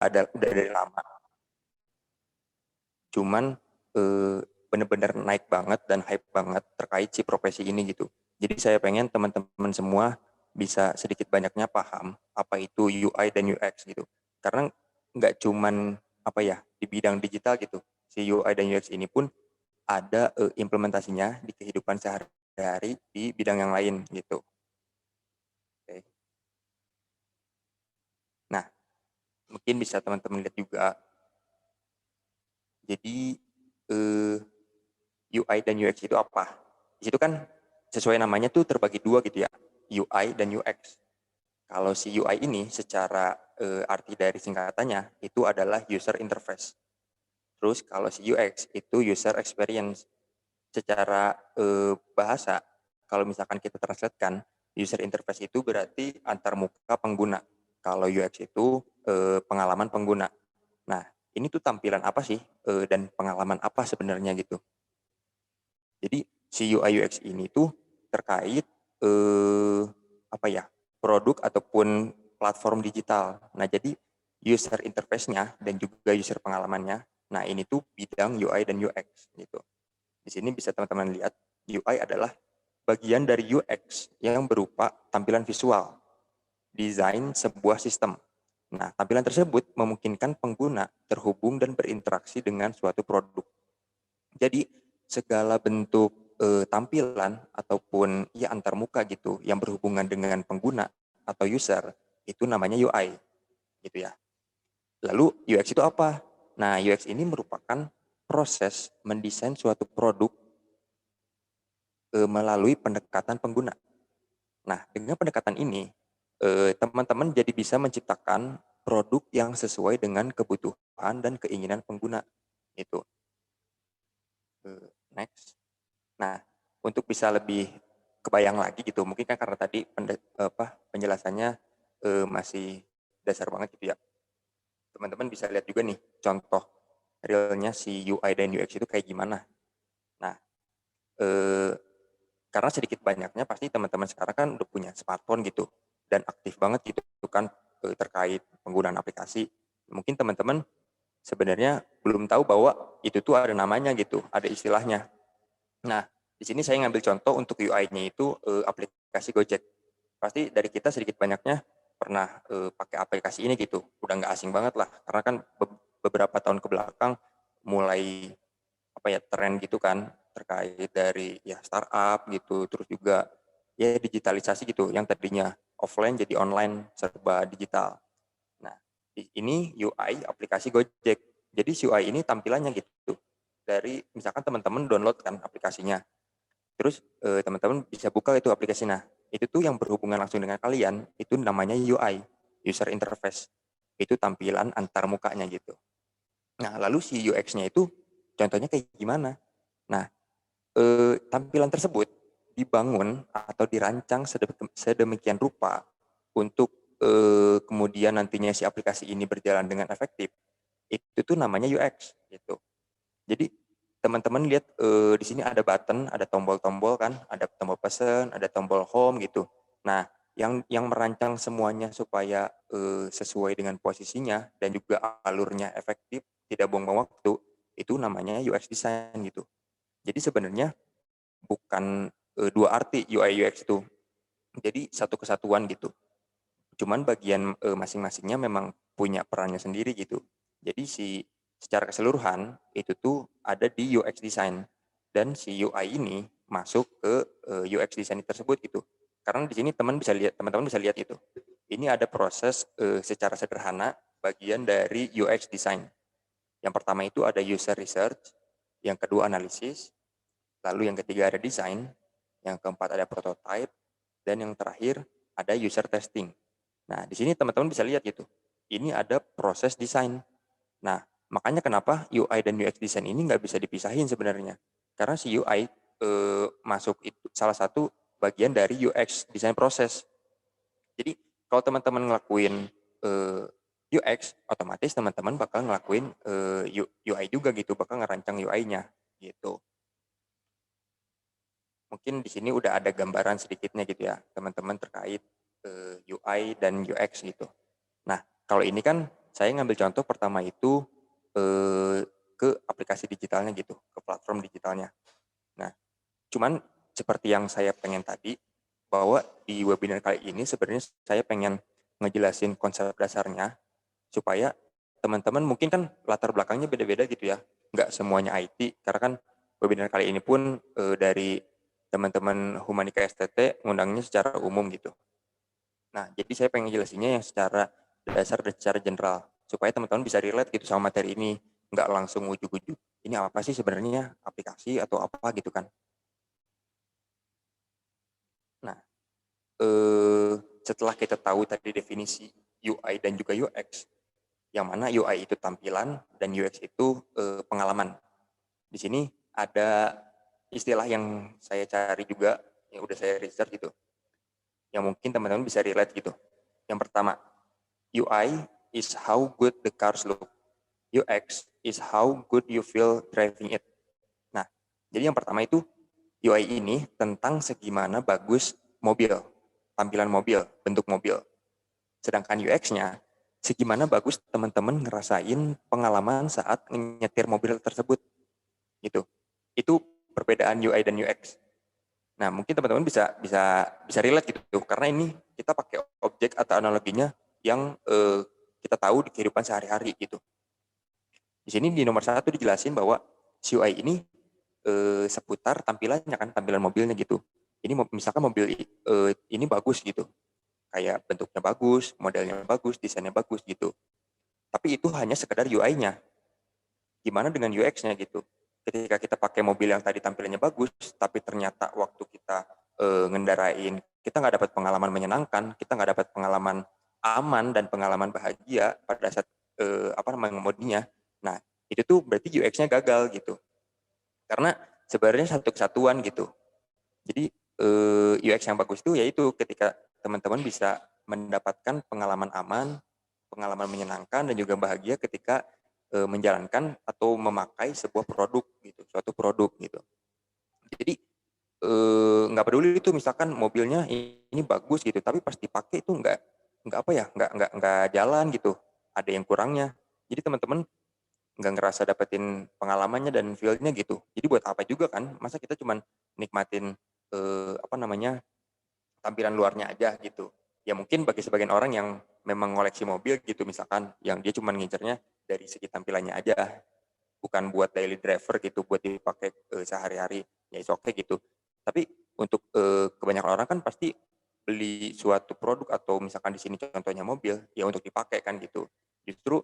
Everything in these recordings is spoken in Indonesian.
udah dari lama. Cuman bener-bener naik banget dan hype banget terkait si profesi ini gitu. Jadi saya pengen teman-teman semua bisa sedikit banyaknya paham apa itu UI dan UX gitu. Karena nggak cuman apa ya di bidang digital gitu. Si UI dan UX ini pun ada implementasinya di kehidupan sehari-hari di bidang yang lain gitu. Oke. Nah, mungkin bisa teman-teman lihat juga. Jadi UI dan UX itu apa? Di situ kan sesuai namanya tuh terbagi dua gitu ya, UI dan UX. Kalau si UI ini secara arti dari singkatannya itu adalah user interface. Terus kalau si UX itu user experience. Secara bahasa, kalau misalkan kita translatekan, user interface itu berarti antar muka pengguna. Kalau UX itu pengalaman pengguna. Nah, ini tuh tampilan apa sih dan pengalaman apa sebenarnya gitu. Jadi si UI UX ini tuh terkait eh, apa ya produk ataupun platform digital. Nah jadi user interface-nya dan juga user pengalamannya. Nah ini tuh bidang UI dan UX gitu. Di sini bisa teman-teman lihat UI adalah bagian dari UX yang berupa tampilan visual, desain sebuah sistem. Nah tampilan tersebut memungkinkan pengguna terhubung dan berinteraksi dengan suatu produk. Jadi segala bentuk tampilan ataupun ya antar muka gitu yang berhubungan dengan pengguna atau user itu namanya UI gitu ya. Lalu UX itu apa? Nah, UX ini merupakan proses mendesain suatu produk melalui pendekatan pengguna. Nah, dengan pendekatan ini teman-teman jadi bisa menciptakan produk yang sesuai dengan kebutuhan dan keinginan pengguna. Itu. Next. Nah, untuk bisa lebih kebayang lagi gitu, mungkin kan karena tadi penjelasannya masih dasar banget gitu ya. Teman-teman bisa lihat juga nih contoh realnya si UI dan UX itu kayak gimana. Nah, eh, karena sedikit banyaknya pasti teman-teman sekarang kan udah punya smartphone gitu dan aktif banget gitu kan terkait penggunaan aplikasi. Mungkin teman-teman sebenarnya belum tahu bahwa itu tuh ada namanya gitu, ada istilahnya. Nah, di sini saya ngambil contoh untuk UI-nya itu aplikasi Gojek. Pasti dari kita sedikit banyaknya pernah pakai aplikasi ini gitu. Udah nggak asing banget lah, karena kan beberapa tahun ke belakang mulai apa ya tren gitu kan terkait dari ya startup gitu, terus juga ya digitalisasi gitu, yang tadinya offline jadi online serba digital. Nah, ini UI aplikasi Gojek. Jadi si UI ini tampilannya gitu. Dari misalkan teman-teman download kan aplikasinya. Terus teman-teman bisa buka itu aplikasi. Nah, itu tuh yang berhubungan langsung dengan kalian, itu namanya UI, user interface. Itu tampilan antar mukanya gitu. Nah, lalu si UX-nya itu contohnya kayak gimana? Nah, tampilan tersebut dibangun atau dirancang sedemikian rupa untuk kemudian nantinya si aplikasi ini berjalan dengan efektif. Itu tuh namanya UX gitu. Jadi teman-teman lihat di sini ada button, ada tombol-tombol kan, ada tombol pesan, ada tombol home gitu. Nah, yang merancang semuanya supaya sesuai dengan posisinya dan juga alurnya efektif, tidak buang-buang waktu, itu namanya UX design gitu. Jadi sebenarnya bukan dua arti UI UX itu. Jadi satu kesatuan gitu. Cuman bagian masing-masingnya memang punya perannya sendiri gitu. Jadi secara keseluruhan itu tuh ada di UX design dan si UI ini masuk ke UX design tersebut gitu. Karena di sini teman-teman bisa lihat itu. Ini ada proses secara sederhana bagian dari UX design. Yang pertama itu ada user research, yang kedua analisis, lalu yang ketiga ada design, yang keempat ada prototype, dan yang terakhir ada user testing. Nah, di sini teman-teman bisa lihat gitu. Ini ada proses desain. Nah, makanya kenapa UI dan UX design ini nggak bisa dipisahin sebenarnya. Karena si UI masuk itu salah satu bagian dari UX design proses. Jadi kalau teman-teman ngelakuin UX, otomatis teman-teman bakal ngelakuin UI juga gitu, bakal ngerancang UI-nya gitu. Mungkin di sini udah ada gambaran sedikitnya gitu ya, teman-teman terkait UI dan UX gitu. Nah, kalau ini kan saya ngambil contoh pertama itu, ke aplikasi digitalnya gitu, ke platform digitalnya. Nah, cuman seperti yang saya pengen tadi, bahwa di webinar kali ini sebenarnya saya pengen ngejelasin konsep dasarnya, supaya teman-teman mungkin kan latar belakangnya beda-beda gitu ya, nggak semuanya IT, karena kan webinar kali ini pun dari teman-teman Humanika STT ngundangnya secara umum gitu. Nah, jadi saya pengen jelasinnya yang secara dasar dan secara general, supaya teman-teman bisa relate gitu sama materi ini, nggak langsung ujuk-ujuk, ini apa sih sebenarnya aplikasi atau apa gitu kan. Nah, setelah kita tahu tadi definisi UI dan juga UX, yang mana UI itu tampilan dan UX itu pengalaman. Di sini ada istilah yang saya cari juga, yang udah saya research gitu, yang mungkin teman-teman bisa relate gitu. Yang pertama, UI is how good the cars look. UX is how good you feel driving it. Nah, jadi yang pertama itu UI ini tentang segimana bagus mobil, tampilan mobil, bentuk mobil. Sedangkan UX-nya segimana bagus teman-teman ngerasain pengalaman saat nyetir mobil tersebut gitu. Itu perbedaan UI dan UX. Nah, mungkin teman-teman bisa bisa bisa relate gitu karena ini kita pakai objek atau analoginya yang kita tahu di kehidupan sehari-hari gitu. Di sini di nomor satu dijelasin bahwa si UI ini seputar tampilannya kan, tampilan mobilnya gitu. Ini misalkan mobil ini bagus gitu, kayak bentuknya bagus, modelnya bagus, desainnya bagus gitu. Tapi itu hanya sekedar UI-nya. Gimana dengan UX-nya gitu? Ketika kita pakai mobil yang tadi tampilannya bagus, tapi ternyata waktu kita ngendarain, kita nggak dapat pengalaman menyenangkan, kita nggak dapat pengalaman aman dan pengalaman bahagia pada saat mengemudinya. Nah, itu tuh berarti UX-nya gagal gitu. Karena sebenarnya satu kesatuan gitu. Jadi UX yang bagus itu yaitu ketika teman-teman bisa mendapatkan pengalaman aman, pengalaman menyenangkan dan juga bahagia ketika menjalankan atau memakai sebuah produk gitu, suatu produk gitu. Jadi nggak peduli itu misalkan mobilnya ini bagus gitu, tapi pas dipakai itu nggak apa ya, nggak jalan gitu, ada yang kurangnya. Jadi teman-teman nggak ngerasa dapetin pengalamannya dan feel-nya gitu. Jadi buat apa juga kan? Masa kita cuman nikmatin tampilan luarnya aja gitu. Ya mungkin bagi sebagian orang yang memang ngoleksi mobil gitu misalkan, yang dia cuma ngincernya dari segi tampilannya aja, bukan buat daily driver gitu, buat dipakai sehari-hari, ya itu oke gitu. Tapi untuk kebanyakan orang kan pasti beli suatu produk atau misalkan di sini contohnya mobil, ya untuk dipakai kan gitu. Justru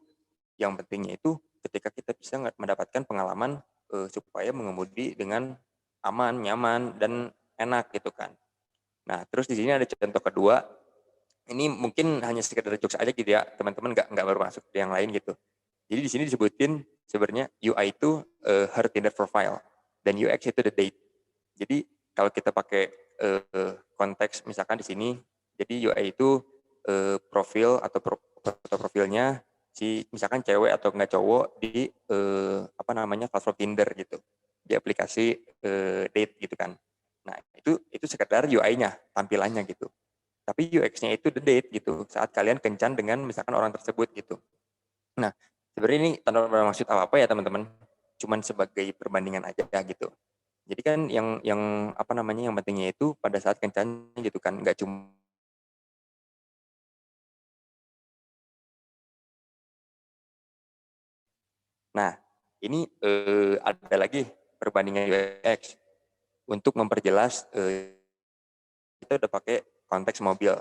yang pentingnya itu ketika kita bisa mendapatkan pengalaman supaya mengemudi dengan aman, nyaman, dan enak gitu kan. Nah, terus di sini ada contoh kedua, ini mungkin hanya sekedar jokes aja gitu ya, teman-teman nggak baru masuk ke yang lain gitu. Jadi di sini disebutin sebenarnya UI itu her Tinder profile dan UX itu the date. Jadi kalau kita pakai konteks misalkan di sini, jadi UI itu profil atau foto profilnya si misalkan cewek atau enggak cowok di platform Tinder gitu, di aplikasi date gitu kan. Nah itu sekedar UI-nya, tampilannya gitu. Tapi UX-nya itu the date gitu, saat kalian kencan dengan misalkan orang tersebut gitu. Nah, sebenarnya ini tanpa bermaksud apa-apa ya teman-teman, cuman sebagai perbandingan aja gitu. Jadi kan yang pentingnya itu pada saat kencan gitu kan, nggak cuma. Nah, ini ada lagi perbandingan UX untuk memperjelas kita udah pakai konteks mobil.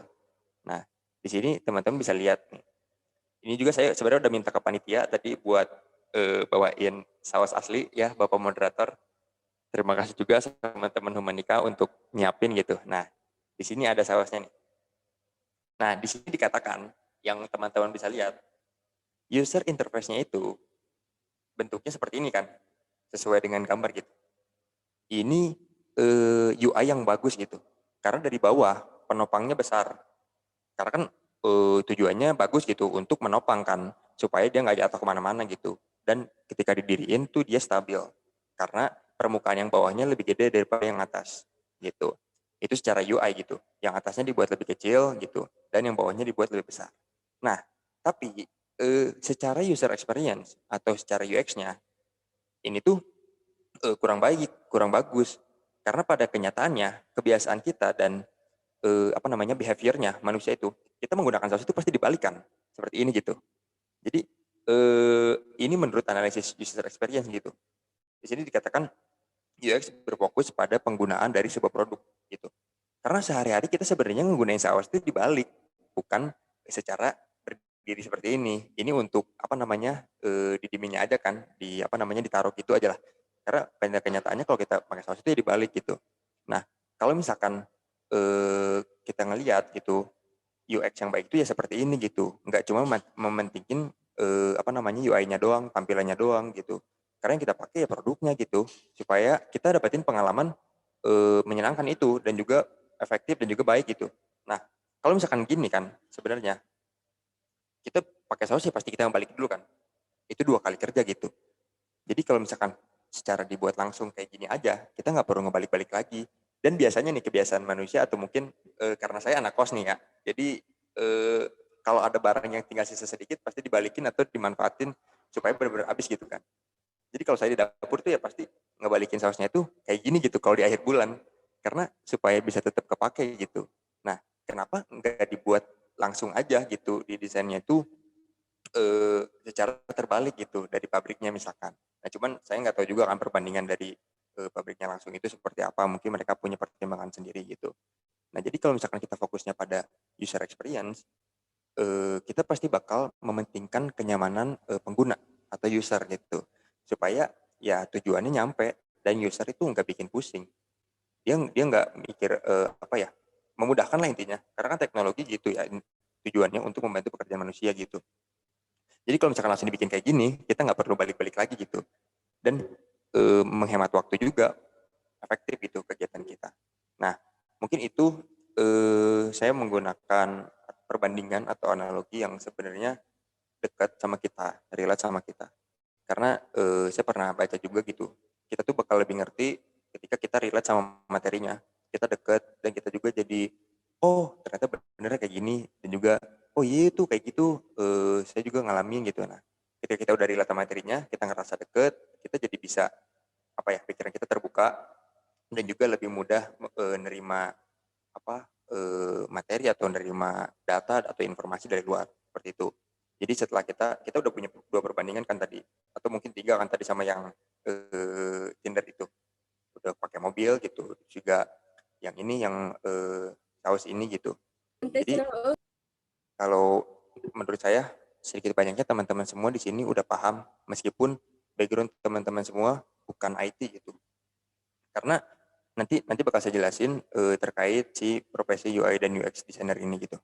Nah, di sini teman-teman bisa lihat nih. Ini juga saya sebenarnya udah minta ke panitia tadi buat bawain saus asli ya, Bapak moderator. Terima kasih juga sama teman Humanika untuk nyiapin gitu. Nah, di sini ada sausnya nih. Nah, di sini dikatakan yang teman-teman bisa lihat, user interface-nya itu bentuknya seperti ini kan, sesuai dengan gambar gitu. Ini UI yang bagus gitu. Karena dari bawah penopangnya besar. Karena kan tujuannya bagus gitu untuk menopang kan, supaya dia nggak jatuh kemana-mana gitu. Dan ketika didiriin tuh dia stabil. Karena permukaan yang bawahnya lebih gede daripada yang atas gitu. Itu secara UI gitu. Yang atasnya dibuat lebih kecil gitu, dan yang bawahnya dibuat lebih besar. Nah, tapi secara user experience atau secara UX-nya ini tuh kurang baik, kurang bagus. Karena pada kenyataannya kebiasaan kita dan behavior-nya manusia itu, kita menggunakan saus itu pasti dibalikan seperti ini gitu. Jadi ini menurut analisis user experience gitu. Di sini dikatakan UX berfokus pada penggunaan dari sebuah produk gitu. Karena sehari-hari kita sebenarnya menggunakan saus itu dibalik, bukan secara berdiri seperti ini. Ini untuk didiemin aja kan, ditaruh gitu aja lah. Karena pada kenyataannya kalau kita pakai saus itu ya dibalik gitu. Nah, kalau misalkan kita ngelihat gitu UX yang baik itu ya seperti ini gitu, nggak cuma mementingin UI-nya doang, tampilannya doang gitu. Karena yang kita pakai ya produknya gitu, supaya kita dapetin pengalaman menyenangkan itu dan juga efektif dan juga baik gitu. Nah, kalau misalkan gini kan, sebenarnya kita pakai saus ya pasti kita balik dulu kan. Itu 2 kali kerja gitu. Jadi kalau misalkan secara dibuat langsung kayak gini aja, kita nggak perlu ngebalik-balik lagi. Dan biasanya nih kebiasaan manusia atau mungkin karena saya anak kos nih ya, jadi kalau ada barang yang tinggal sisa sedikit pasti dibalikin atau dimanfaatin supaya benar-benar habis gitu kan. Jadi kalau saya di dapur tuh ya pasti ngebalikin sausnya itu kayak gini gitu kalau di akhir bulan, karena supaya bisa tetap kepake gitu. Nah, kenapa nggak dibuat langsung aja gitu di desainnya itu secara terbalik gitu dari pabriknya misalkan. Nah, cuman saya nggak tahu juga kan perbandingan dari pabriknya langsung itu seperti apa, mungkin mereka punya pertimbangan sendiri gitu. Nah, jadi kalau misalkan kita fokusnya pada user experience, kita pasti bakal mementingkan kenyamanan pengguna atau user gitu, supaya ya tujuannya nyampe dan user itu nggak bikin pusing. Dia dia nggak mikir memudahkan lah intinya. Karena kan teknologi gitu ya tujuannya untuk membantu pekerjaan manusia gitu. Jadi kalau misalkan langsung dibikin kayak gini, kita nggak perlu balik-balik lagi gitu. Dan menghemat waktu juga, efektif itu kegiatan kita. Nah, mungkin itu saya menggunakan perbandingan atau analogi yang sebenarnya dekat sama kita, relate sama kita. Karena saya pernah baca juga gitu, kita tuh bakal lebih ngerti ketika kita relate sama materinya. Kita dekat dan kita juga jadi, oh ternyata benernya kayak gini. Dan juga, oh iya itu kayak gitu, saya juga ngalamin gitu. Nah, ketika kita udah relate sama materinya, kita ngerasa deket, kita jadi bisa, pikiran kita terbuka, dan juga lebih mudah nerima materi atau nerima data atau informasi dari luar seperti itu. Jadi setelah kita udah punya 2 perbandingan kan tadi, atau mungkin 3 kan tadi sama yang Tinder itu. Udah pakai mobil gitu, juga yang ini yang saus ini gitu. Jadi kalau menurut saya sedikit banyaknya teman-teman semua di sini udah paham meskipun background teman-teman semua bukan IT gitu. Karena nanti bakal saya jelasin terkait si profesi UI dan UX designer ini gitu.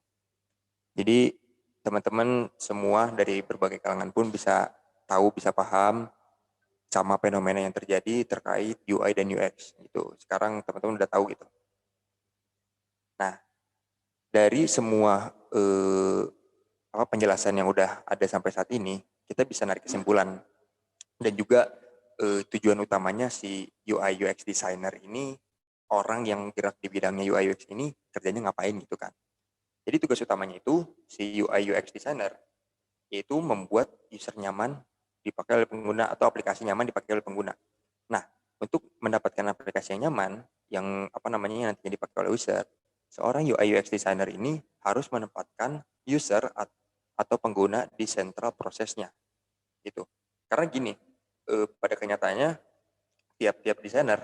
Jadi teman-teman semua dari berbagai kalangan pun bisa tahu, bisa paham sama fenomena yang terjadi terkait UI dan UX gitu. Sekarang teman-teman udah tahu gitu. Nah, dari semua penjelasan yang udah ada sampai saat ini, kita bisa narik kesimpulan dan juga tujuan utamanya si UI UX designer ini, orang yang gerak di bidangnya UI UX ini kerjanya ngapain gitu kan. Jadi tugas utamanya itu si UI UX designer yaitu membuat user nyaman dipakai oleh pengguna atau aplikasi nyaman dipakai oleh pengguna. Nah, untuk mendapatkan aplikasi yang nyaman yang yang nantinya dipakai oleh user, seorang UI UX designer ini harus menempatkan user atau pengguna di sentral prosesnya gitu. Karena gini, pada kenyataannya tiap-tiap desainer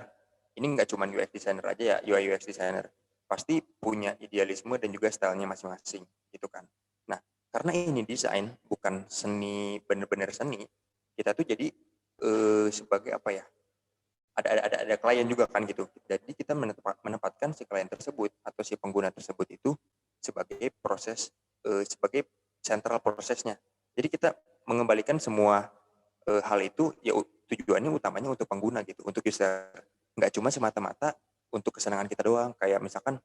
ini nggak cuma UX designer aja ya, UI UX designer pasti punya idealisme dan juga stylenya masing-masing gitu kan. Nah, karena ini desain bukan seni, bener-bener seni, kita tuh jadi sebagai ada klien juga kan gitu. Jadi kita menempatkan si klien tersebut atau si pengguna tersebut itu sebagai proses sebagai sentral prosesnya. Jadi kita mengembalikan semua hal itu ya tujuannya utamanya untuk pengguna gitu, untuk user. Nggak cuma semata-mata untuk kesenangan kita doang. Kayak misalkan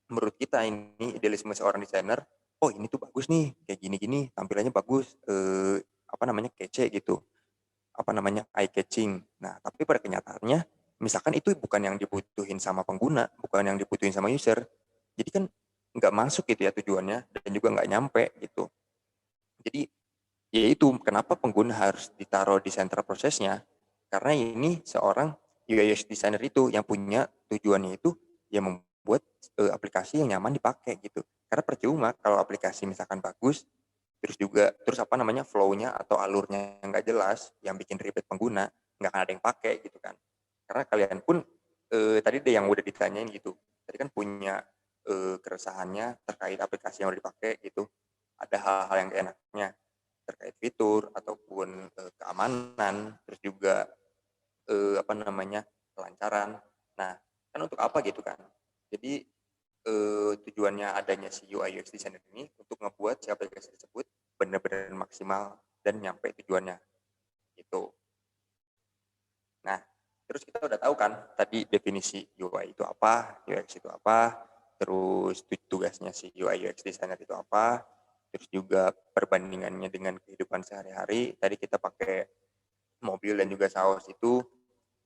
menurut kita ini idealisme seorang desainer, oh ini tuh bagus nih, kayak gini-gini, tampilannya bagus, kece gitu, eye catching. Nah, tapi pada kenyataannya, misalkan itu bukan yang dibutuhin sama pengguna, bukan yang dibutuhin sama user, jadi kan nggak masuk gitu ya tujuannya, dan juga nggak nyampe gitu. Jadi Yaitu kenapa pengguna harus ditaruh di sentra prosesnya, karena ini seorang UI/UX designer itu yang punya tujuannya itu ya membuat aplikasi yang nyaman dipakai gitu. Karena percuma kalau aplikasi misalkan bagus, terus apa namanya flow-nya atau alurnya nggak jelas, yang bikin ribet pengguna, nggak akan ada yang pakai gitu kan. Karena kalian pun tadi deh yang udah ditanyain gitu, tadi kan punya keresahannya terkait aplikasi yang udah dipakai gitu. Ada hal-hal yang gak enaknya terkait fitur ataupun keamanan, terus juga apa namanya kelancaran. Nah, kan untuk apa gitu kan? Jadi tujuannya adanya si UI UX designer ini untuk ngebuat si aplikasi tersebut benar-benar maksimal dan nyampe tujuannya gitu. Nah, terus kita udah tahu kan tadi definisi UI itu apa, UX itu apa, terus tugasnya si UI UX designer itu apa, terus juga perbandingannya dengan kehidupan sehari-hari. Tadi kita pakai mobil dan juga saus itu.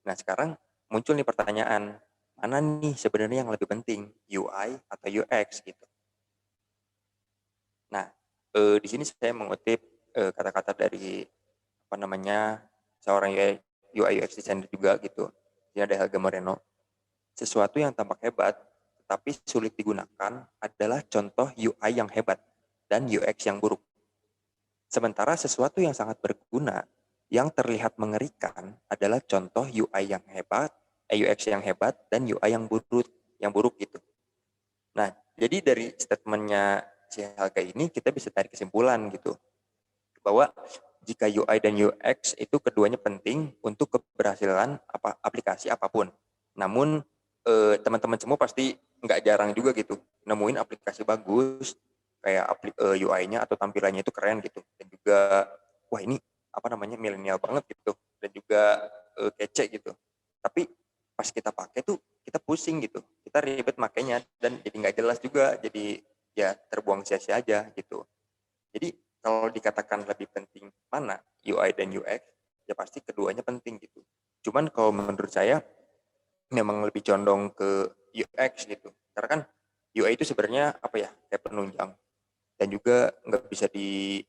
Nah, sekarang muncul nih pertanyaan, mana nih sebenarnya yang lebih penting, UI atau UX gitu. Nah, di sini saya mengutip kata-kata dari apa namanya seorang UI UX designer juga gitu. Ini ada Helga Moreno. Sesuatu yang tampak hebat tetapi sulit digunakan adalah contoh UI yang hebat dan UX yang buruk. Sementara sesuatu yang sangat berguna yang terlihat mengerikan adalah contoh UI yang hebat, UX yang hebat dan UI yang buruk gitu. Nah, jadi dari statementnya si Helga ini kita bisa tarik kesimpulan gitu bahwa jika UI dan UX itu keduanya penting untuk keberhasilan aplikasi apapun. Namun teman-teman semua pasti nggak jarang juga gitu nemuin aplikasi bagus kayak UI-nya atau tampilannya itu keren gitu dan juga wah ini apa namanya milenial banget gitu dan juga kece gitu. Tapi pas kita pakai tuh kita pusing gitu, kita ribet makainya dan jadi nggak jelas juga, jadi ya terbuang sia-sia aja gitu. Jadi kalau dikatakan lebih penting mana UI dan UX, ya pasti keduanya penting gitu. Cuman kalau menurut saya memang lebih condong ke UX gitu. Karena kan UI itu sebenarnya apa ya kayak penunjang dan juga nggak bisa di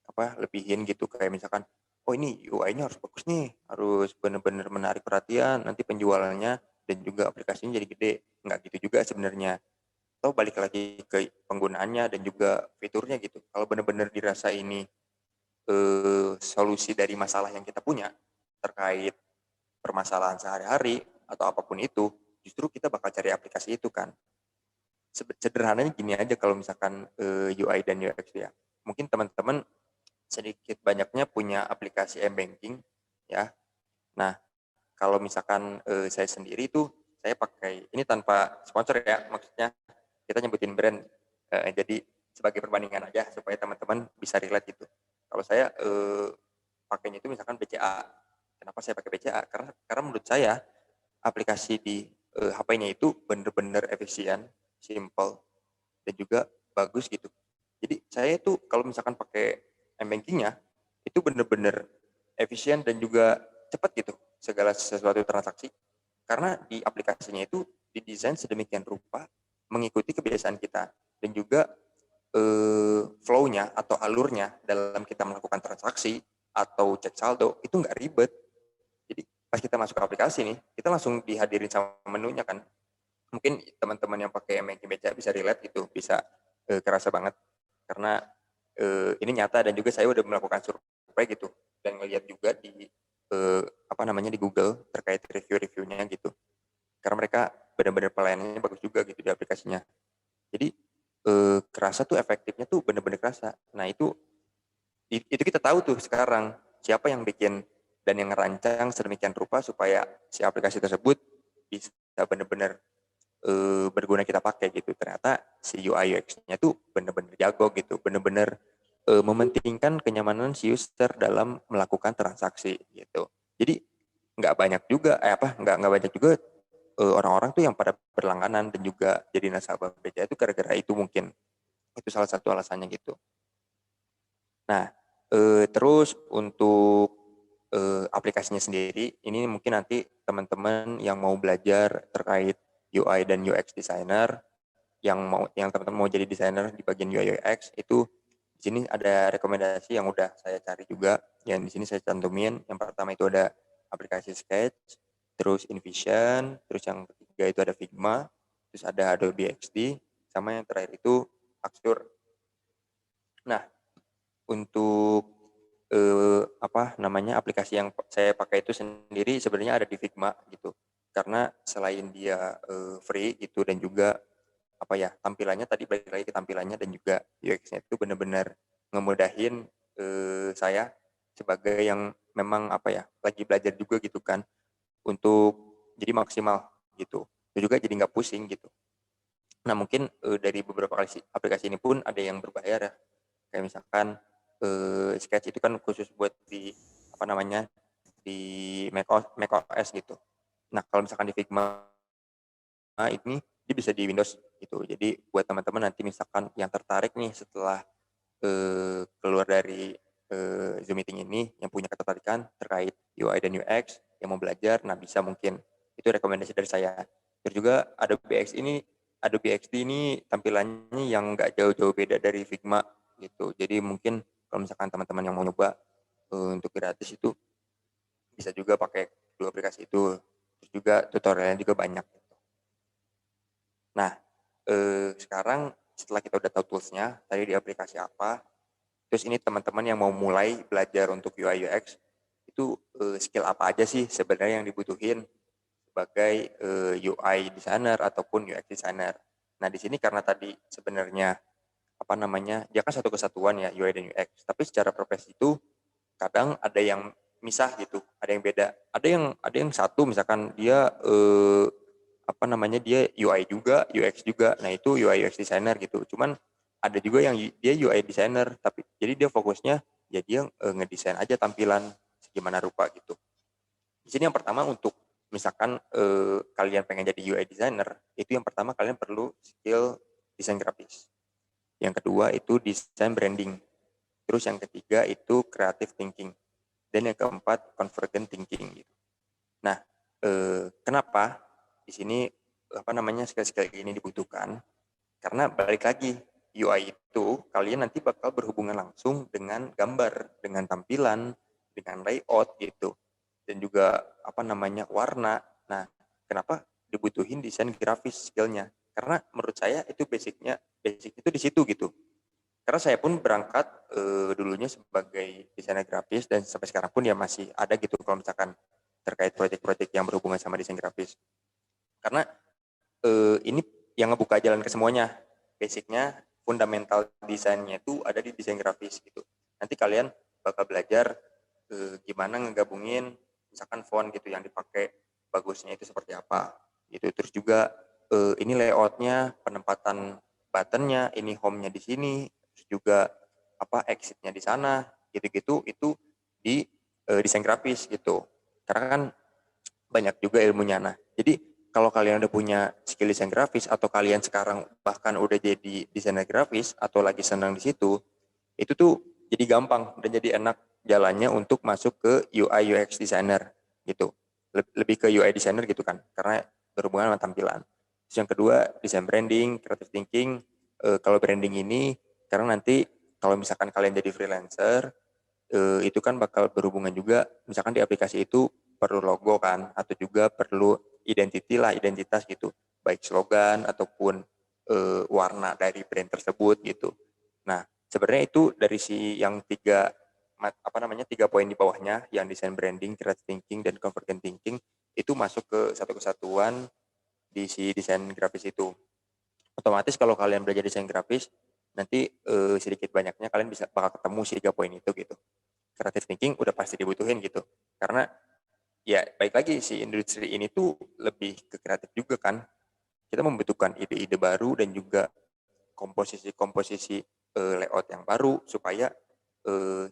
apa lebihin gitu kayak misalkan oh ini UI-nya harus bagus nih, harus benar-benar menarik perhatian, nanti penjualannya dan juga aplikasinya jadi gede. Nggak gitu juga sebenarnya. Atau balik lagi ke penggunaannya dan juga fiturnya gitu. Kalau benar-benar dirasa ini solusi dari masalah yang kita punya terkait permasalahan sehari-hari atau apapun itu, justru kita bakal cari aplikasi itu kan. Sederhananya gini aja kalau misalkan UI dan UX ya. Mungkin teman-teman sedikit banyaknya punya aplikasi m-banking ya. Nah, kalau misalkan saya sendiri tuh saya pakai ini tanpa sponsor ya, maksudnya kita nyebutin brand. Jadi sebagai perbandingan aja supaya teman-teman bisa relate gitu. Kalau saya pakainya itu misalkan BCA. Kenapa saya pakai BCA? Karena menurut saya aplikasi di HP-nya itu benar-benar efisien, simple, dan juga bagus gitu. Jadi saya itu kalau misalkan pakai m-bankingnya itu benar-benar efisien dan juga cepat gitu segala sesuatu transaksi. Karena di aplikasinya itu didesain sedemikian rupa mengikuti kebiasaan kita dan juga flow-nya atau alurnya dalam kita melakukan transaksi atau cek saldo itu nggak ribet. Jadi pas kita masuk ke aplikasi nih, kita langsung dihadirin sama menunya kan. Mungkin teman-teman yang pakai banking BCA bisa relate gitu, bisa kerasa banget karena ini nyata dan juga saya udah melakukan survei gitu dan ngelihat juga di apa namanya di Google terkait review-reviewnya gitu. Karena mereka benar-benar pelayanannya bagus juga gitu di aplikasinya. Jadi kerasa tuh efektifnya tuh benar-benar kerasa. Nah itu kita tahu tuh sekarang siapa yang bikin dan yang ngerancang sedemikian rupa supaya si aplikasi tersebut bisa benar-benar berguna kita pakai gitu. Ternyata si UI UX-nya tuh benar-benar jago gitu, benar-benar mementingkan kenyamanan si user dalam melakukan transaksi gitu. Jadi nggak banyak juga nggak banyak juga orang-orang tuh yang pada berlangganan dan juga jadi nasabah BCA itu gara-gara itu mungkin itu salah satu alasannya gitu. Nah, terus untuk aplikasinya sendiri, ini mungkin nanti teman-teman yang mau belajar terkait UI dan UX designer, yang teman-teman mau jadi desainer di bagian UI UX itu Di sini ada rekomendasi yang udah saya cari juga, yang di sini saya cantumin. Yang pertama itu ada aplikasi Sketch, terus InVision, terus yang ketiga itu ada Figma, terus ada Adobe XD, sama yang terakhir itu Axure. Nah, untuk aplikasi yang saya pakai itu sendiri sebenarnya ada di Figma gitu. Karena selain dia free gitu dan juga tampilannya tadi balik lagi ke tampilannya dan juga UX-nya itu benar-benar ngemudahin saya sebagai yang memang lagi belajar juga gitu kan untuk jadi maksimal gitu. Itu juga jadi nggak pusing gitu. Nah mungkin dari beberapa aplikasi ini pun ada yang berbayar ya. Kayak misalkan Sketch itu kan khusus buat di di macOS gitu. Nah kalau misalkan di Figma ini dia bisa di Windows gitu. Jadi buat teman-teman nanti misalkan yang tertarik nih setelah keluar dari Zoom meeting ini yang punya ketertarikan terkait UI dan UX yang mau belajar, nah bisa mungkin itu rekomendasi dari saya. Terus juga Adobe XD ini tampilannya yang nggak jauh-jauh beda dari Figma gitu. Jadi mungkin kalau misalkan teman-teman yang mau nyoba untuk gratis itu bisa juga pakai dua aplikasi itu. Terus juga tutorialnya juga banyak. Nah, sekarang setelah kita udah tahu toolsnya, tadi di aplikasi apa, terus ini teman-teman yang mau mulai belajar untuk UI UX, itu skill apa aja sih sebenarnya yang dibutuhin sebagai UI designer ataupun UX designer. Nah, di sini karena tadi sebenarnya dia kan satu kesatuan ya UI dan UX, tapi secara profesi itu kadang ada yang misah gitu, ada yang beda. Ada yang satu misalkan dia dia UI juga, UX juga. Nah, itu UI UX designer gitu. Cuman ada juga yang dia UI designer tapi jadi dia fokusnya ya dia ngedesain aja tampilan segimana rupa gitu. Di sini yang pertama untuk misalkan kalian pengen jadi UI designer, itu yang pertama kalian perlu skill desain grafis. Yang kedua itu desain branding. Terus yang ketiga itu creative thinking. Dan yang keempat convergent thinking gitu. Nah, kenapa di sini skill-skill ini dibutuhkan? Karena balik lagi UI itu kalian nanti bakal berhubungan langsung dengan gambar, dengan tampilan, dengan layout gitu, dan juga warna. Nah, kenapa dibutuhin desain grafis skillnya? Karena menurut saya itu basic itu di situ gitu. Karena saya pun berangkat dulunya sebagai desainer grafis dan sampai sekarang pun ya masih ada gitu kalau misalkan terkait proyek-proyek yang berhubungan sama desain grafis. Karena ini yang ngebuka jalan ke semuanya. Basicnya, fundamental desainnya itu ada di desain grafis gitu. Nanti kalian bakal belajar gimana ngegabungin misalkan font gitu yang dipakai bagusnya itu seperti apa gitu. Terus juga ini layoutnya, penempatan buttonnya, ini home-nya di sini, terus juga exit-nya di sana, gitu-gitu itu di desain grafis gitu. Karena kan banyak juga ilmunya. Nah, jadi kalau kalian udah punya skill desain grafis atau kalian sekarang bahkan udah jadi desainer grafis atau lagi senang di situ, itu tuh jadi gampang dan jadi enak jalannya untuk masuk ke UI UX designer gitu. Lebih ke UI designer gitu kan, karena berhubungan sama tampilan. Terus yang kedua, desain branding, creative thinking. Kalau branding ini, karena nanti kalau misalkan kalian jadi freelancer, itu kan bakal berhubungan juga, misalkan di aplikasi itu perlu logo kan, atau juga perlu identitas gitu, baik slogan ataupun warna dari brand tersebut gitu. Nah, sebenarnya itu dari si yang tiga poin di bawahnya, yang desain branding, creative thinking, dan convergent thinking, itu masuk ke satu kesatuan di si desain grafis itu. Otomatis kalau kalian belajar desain grafis, nanti sedikit banyaknya kalian bakal ketemu si 3 poin itu gitu. Creative thinking udah pasti dibutuhin gitu. Karena ya baik lagi si industri ini tuh lebih ke kreatif juga kan. Kita membutuhkan ide-ide baru dan juga komposisi-komposisi layout yang baru supaya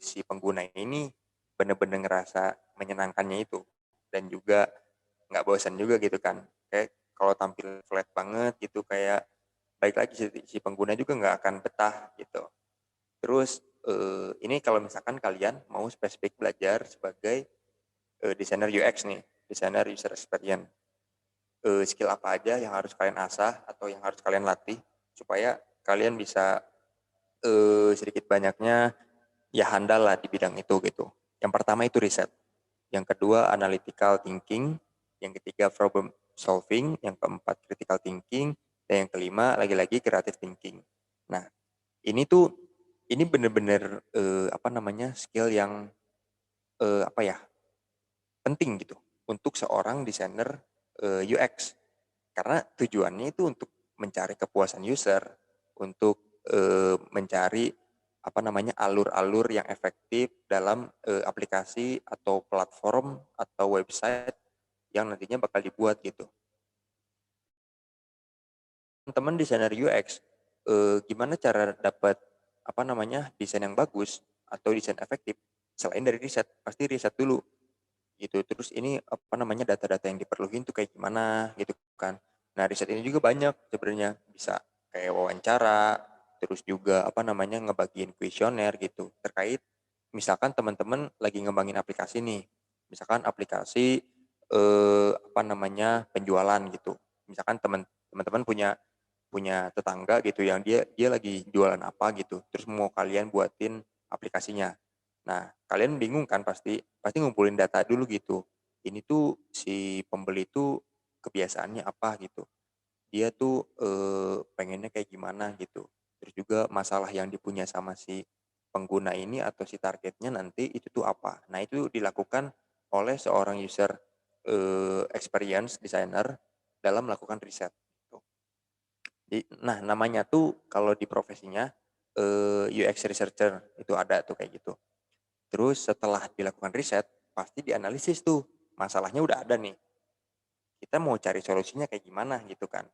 si pengguna ini benar-benar ngerasa menyenangkannya itu dan juga nggak bosan juga gitu kan. Kayak kalau tampil flat banget gitu kayak baik lagi si pengguna juga nggak akan betah gitu. Terus ini kalau misalkan kalian mau spesifik belajar sebagai desainer UX nih, desainer user experience. Skill apa aja yang harus kalian asah atau yang harus kalian latih supaya kalian bisa sedikit banyaknya ya handal lah di bidang itu gitu. Yang pertama itu riset, yang kedua analytical thinking, yang ketiga problem solving, yang keempat critical thinking, dan yang kelima lagi-lagi creative thinking. Nah, ini benar-benar apa namanya skill yang apa ya penting gitu untuk seorang desainer UX karena tujuannya itu untuk mencari kepuasan user, untuk mencari apa namanya alur-alur yang efektif dalam aplikasi atau platform atau website yang nantinya bakal dibuat gitu. Teman-teman desainer UX, gimana cara dapat apa namanya desain yang bagus atau desain efektif? Selain dari riset, pasti riset dulu gitu. Terus ini apa namanya data-data yang diperluin tuh kayak gimana gitu kan. Nah, riset ini juga banyak sebenarnya, bisa kayak wawancara, terus juga apa namanya ngebagiin kuesioner gitu terkait misalkan teman-teman lagi ngembangin aplikasi nih. Misalkan aplikasi apa namanya penjualan gitu. Misalkan teman-teman punya punya tetangga gitu yang dia dia lagi jualan apa gitu, terus mau kalian buatin aplikasinya. Nah, kalian bingung kan pasti pasti ngumpulin data dulu gitu. Ini tuh si pembeli tuh kebiasaannya apa gitu. Dia tuh pengennya kayak gimana gitu. Terus juga masalah yang dipunya sama si pengguna ini atau si targetnya nanti itu tuh apa. Nah, itu dilakukan oleh seorang user experience designer dalam melakukan riset. Gitu. Nah, namanya tuh kalau di profesinya UX researcher itu ada tuh kayak gitu. Terus setelah dilakukan riset, pasti dianalisis tuh masalahnya udah ada nih. Kita mau cari solusinya kayak gimana gitu kan.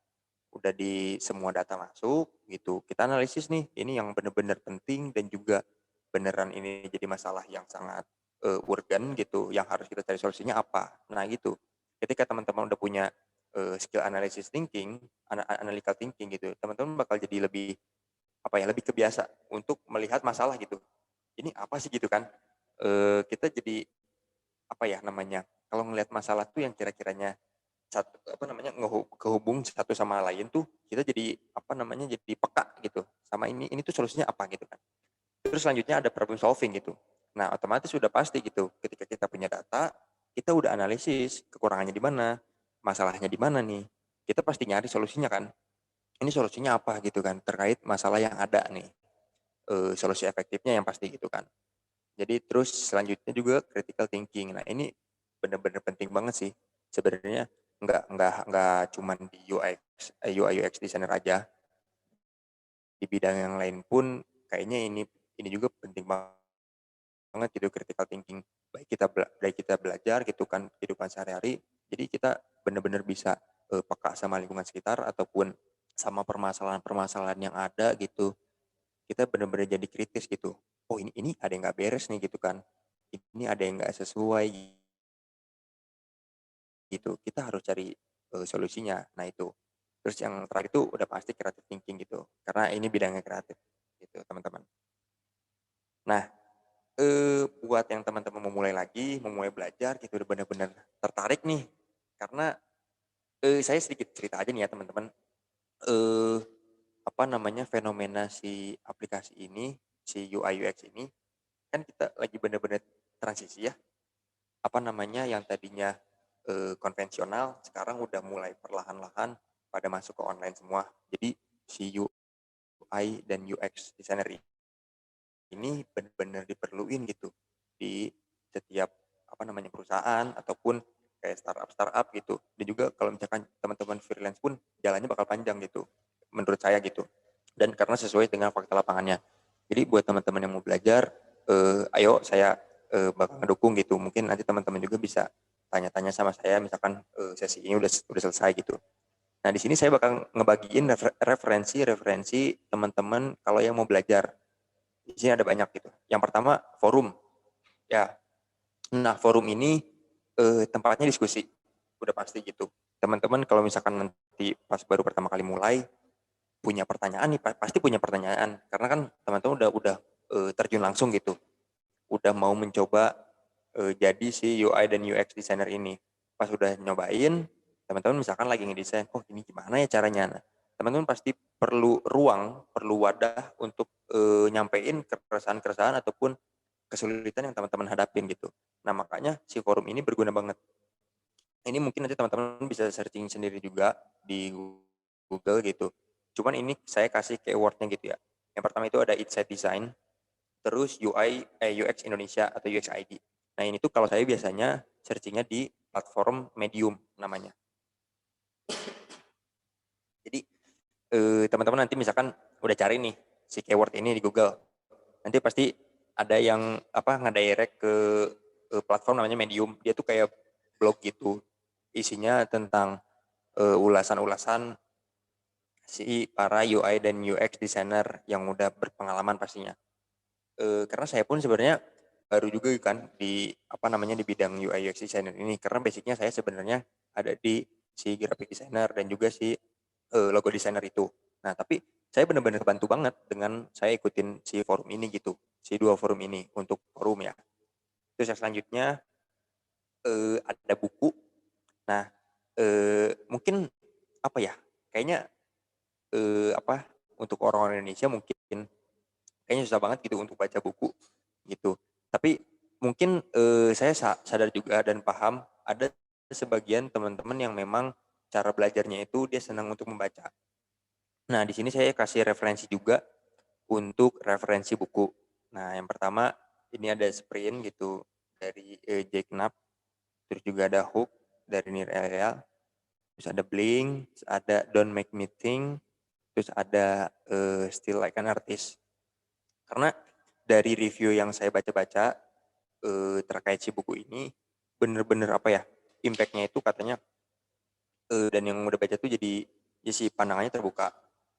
Udah di semua data masuk gitu. Kita analisis nih, ini yang benar-benar penting dan juga beneran ini jadi masalah yang sangat urgen gitu, yang harus kita cari solusinya apa. Nah gitu. Ketika teman-teman udah punya skill analysis thinking, analytical thinking gitu, teman-teman bakal jadi lebih apa ya, lebih kebiasa untuk melihat masalah gitu. Ini apa sih gitu kan? Kita jadi apa ya namanya? Kalau ngelihat masalah tuh yang kira-kiranya satu apa namanya kehubung satu sama lain tuh kita jadi apa namanya jadi peka gitu sama ini tuh solusinya apa gitu kan. Terus selanjutnya ada problem solving gitu. Nah, otomatis sudah pasti gitu ketika kita punya data, kita udah analisis kekurangannya di mana, masalahnya di mana nih. Kita pasti nyari solusinya kan. Ini solusinya apa gitu kan terkait masalah yang ada nih. Solusi efektifnya yang pasti gitu kan. Jadi terus selanjutnya juga critical thinking. Nah, ini benar-benar penting banget sih. Sebenarnya nggak cuman di UI UX designer aja. Di bidang yang lain pun kayaknya ini juga penting banget gitu critical thinking. Baik kita belajar gitu kan kehidupan sehari-hari. Jadi kita benar-benar bisa peka sama lingkungan sekitar ataupun sama permasalahan-permasalahan yang ada gitu. Kita benar-benar jadi kritis gitu. Oh ini ada yang nggak beres nih gitu kan. Ini ada yang nggak sesuai gitu. Kita harus cari solusinya. Nah itu. Terus yang terakhir itu udah pasti creative thinking gitu. Karena ini bidangnya kreatif gitu teman-teman. Nah, buat yang teman-teman mau mulai lagi, mau mulai belajar gitu udah benar-benar tertarik nih. Karena saya sedikit cerita aja nih ya teman-teman. Eh apa namanya fenomena si aplikasi ini, si UI UX ini kan kita lagi benar-benar transisi ya. Apa namanya yang tadinya konvensional sekarang udah mulai perlahan-lahan pada masuk ke online semua. Jadi si UI dan UX designer ini benar-benar diperluin gitu di setiap apa namanya perusahaan ataupun kayak startup gitu. Dan juga kalau misalkan teman-teman freelance pun jalannya bakal panjang gitu menurut saya gitu. Dan karena sesuai dengan fakta lapangannya. Jadi buat teman-teman yang mau belajar, ayo saya bakal ngedukung gitu. Mungkin nanti teman-teman juga bisa tanya-tanya sama saya misalkan sesi ini udah selesai gitu. Nah, di sini saya bakal ngebagiin referensi teman-teman kalau yang mau belajar. Di sini ada banyak gitu. Yang pertama forum. Ya. Nah, forum ini tempatnya diskusi. Udah pasti gitu. Teman-teman kalau misalkan nanti pas baru pertama kali mulai punya pertanyaan nih, pasti punya pertanyaan karena kan teman-teman udah terjun langsung gitu. Udah mau mencoba jadi si UI dan UX designer ini. Pas udah nyobain, teman-teman misalkan lagi ngedesain, oh ini gimana ya caranya? Nah, teman-teman pasti perlu ruang, perlu wadah untuk, nyampein keresahan-keresahan ataupun kesulitan yang teman-teman hadapin gitu. Nah, makanya si forum ini berguna banget. Ini mungkin nanti teman-teman bisa searching sendiri juga di Google gitu. Cuman ini saya kasih keyword-nya gitu ya. Yang pertama itu ada Insight Design, terus UX Indonesia atau UX ID. Nah, ini tuh kalau saya biasanya searching-nya di platform Medium namanya. Jadi teman-teman nanti misalkan udah cari nih si keyword ini di Google, nanti pasti ada yang ngedirect ke platform namanya Medium. Dia tuh kayak blog gitu, isinya tentang ulasan-ulasan si para UI dan UX designer yang udah berpengalaman pastinya. Karena saya pun sebenarnya baru juga kan di bidang UI UX designer ini, karena basicnya saya sebenarnya ada di si graphic designer dan juga si logo designer itu. Nah, tapi saya benar-benar kebantu banget dengan saya ikutin si forum ini gitu, si 2 forum ini untuk forum ya. Terus yang selanjutnya ada buku. Nah, mungkin apa ya, kayaknya untuk orang-orang Indonesia mungkin kayaknya susah banget gitu untuk baca buku gitu. Tapi mungkin saya sadar juga dan paham ada sebagian teman-teman yang memang cara belajarnya itu dia senang untuk membaca. Nah, di sini saya kasih referensi juga untuk referensi buku. Nah, yang pertama ini ada Sprint gitu dari Jack Knapp, terus juga ada Hook dari Nir Eyal, terus ada Blink, terus ada Don't Make Me Think, terus ada Still Like an Artist. Karena dari review yang saya baca-baca terkait si buku ini bener-bener impact-nya itu katanya dan yang udah baca tuh jadi ya si pandangannya terbuka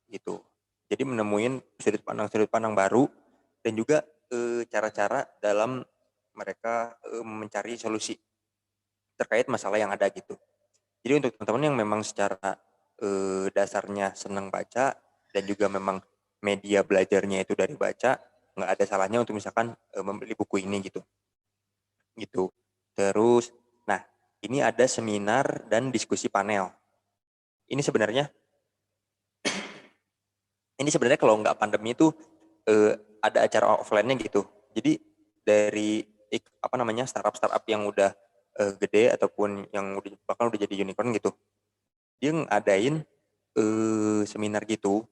gitu. Jadi menemuin sudut pandang baru dan juga cara-cara dalam mereka mencari solusi terkait masalah yang ada gitu. Jadi untuk teman-teman yang memang secara dasarnya senang baca dan juga memang media belajarnya itu dari baca, nggak ada salahnya untuk misalkan membeli buku ini gitu. Gitu. Terus, nah ini ada seminar dan diskusi panel. Ini sebenarnya kalau nggak pandemi itu ada acara offline-nya gitu. Jadi dari startup yang udah gede ataupun yang udah jadi unicorn gitu, dia ngadain seminar gitu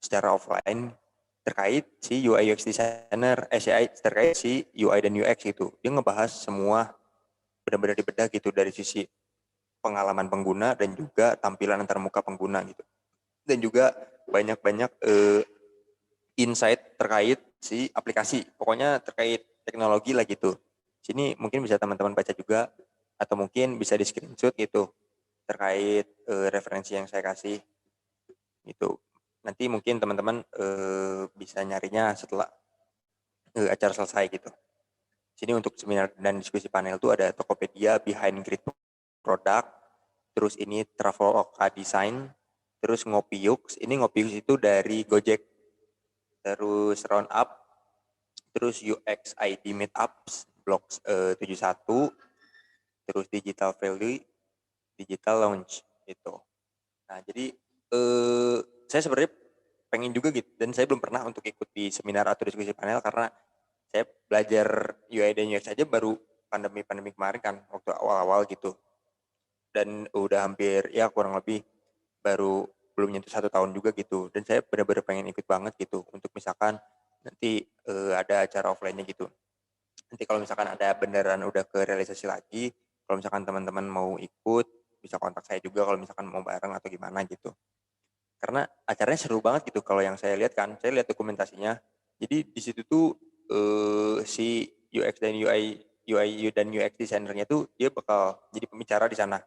secara offline terkait si UI UX designer, terkait si UI dan UX gitu. Dia ngebahas semua benar-benar dibedah gitu dari sisi pengalaman pengguna dan juga tampilan antar muka pengguna gitu. Dan juga banyak-banyak insight terkait si aplikasi. Pokoknya terkait teknologi lah gitu. Sini mungkin bisa teman-teman baca juga atau mungkin bisa di screenshot gitu terkait referensi yang saya kasih gitu. Nanti mungkin teman-teman bisa nyarinya setelah acara selesai gitu. Sini untuk seminar dan diskusi panel itu ada Tokopedia, Behind Great Product, terus ini Traveloka Design, terus Ngopiyux. Ini Ngopiyux itu dari Gojek, terus Roundup, terus UX ID Meetups, Blocks 71, terus Digital Value, Digital Launch gitu. Nah, jadi saya sebenarnya pengen juga gitu, dan saya belum pernah untuk ikut di seminar atau diskusi panel karena saya belajar UI dan UX aja baru pandemi kemarin kan, waktu awal-awal gitu. Dan udah hampir ya kurang lebih baru belum nyentuh 1 tahun juga gitu. Dan saya benar-benar pengen ikut banget gitu untuk misalkan nanti ada acara offline-nya gitu. Nanti kalau misalkan ada beneran udah ke realisasi lagi, kalau misalkan teman-teman mau ikut, bisa kontak saya juga kalau misalkan mau bareng atau gimana gitu. Karena acaranya seru banget gitu kalau yang saya lihat kan, saya lihat dokumentasinya. Jadi di situ tuh si UX dan UI dan UX designernya tuh dia bakal jadi pembicara di sana.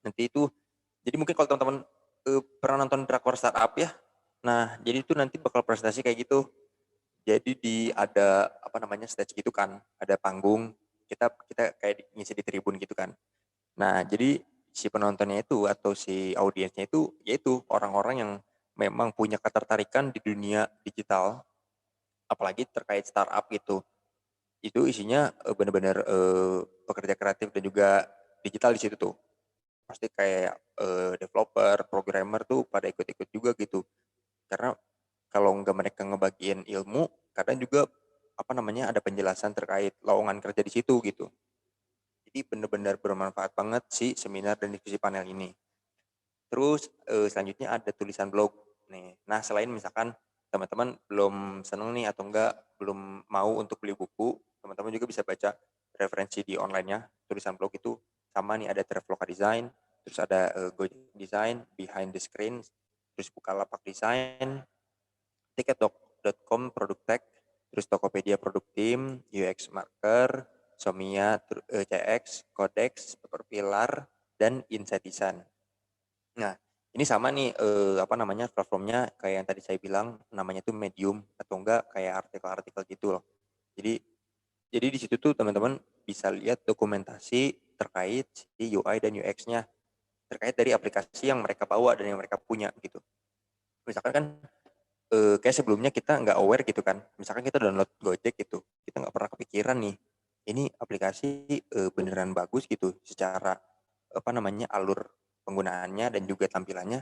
Nanti itu jadi mungkin kalau teman-teman pernah nonton drakor startup ya, nah jadi itu nanti bakal presentasi kayak gitu. Jadi ada stage gitu kan, ada panggung, kita kita kayak ngisi di tribun gitu kan. Nah, jadi si penontonnya itu atau si audiensnya itu yaitu orang-orang yang memang punya ketertarikan di dunia digital, apalagi terkait startup gitu. Itu isinya benar-benar pekerja kreatif dan juga digital di situ tuh. pasti kayak, developer, programmer tuh pada ikut-ikut juga gitu. Karena kalau nggak mereka ngebagiin ilmu, kadang juga, apa namanya, ada penjelasan terkait lowongan kerja di situ gitu. Jadi bener-bener bermanfaat banget sih seminar dan diskusi panel ini. Terus, selanjutnya ada tulisan blog nih. Nah, selain misalkan teman-teman belum seneng nih atau enggak belum mau untuk beli buku, teman-teman juga bisa baca referensi di online-nya. Tulisan blog itu sama nih, ada Traveloka Design, terus ada, Gojek Design, Behind the Screen, terus Bukalapak Design, Tiket.com Produk Tech, terus Tokopedia Produk Tim, UX Marker, Somia, CX, Codex, Pilar, dan Insight Design. Nah, ini sama nih, apa namanya, platformnya kayak yang tadi saya bilang, namanya tuh Medium atau enggak kayak artikel-artikel gitu loh. Jadi di situ tuh teman-teman bisa lihat dokumentasi terkait si UI dan UX-nya, terkait dari aplikasi yang mereka bawa dan yang mereka punya gitu. Misalkan kan, kayak sebelumnya kita nggak aware gitu kan, misalkan kita download Gojek gitu, kita nggak pernah kepikiran nih, ini aplikasi, beneran bagus gitu secara, apa namanya, alur penggunaannya dan juga tampilannya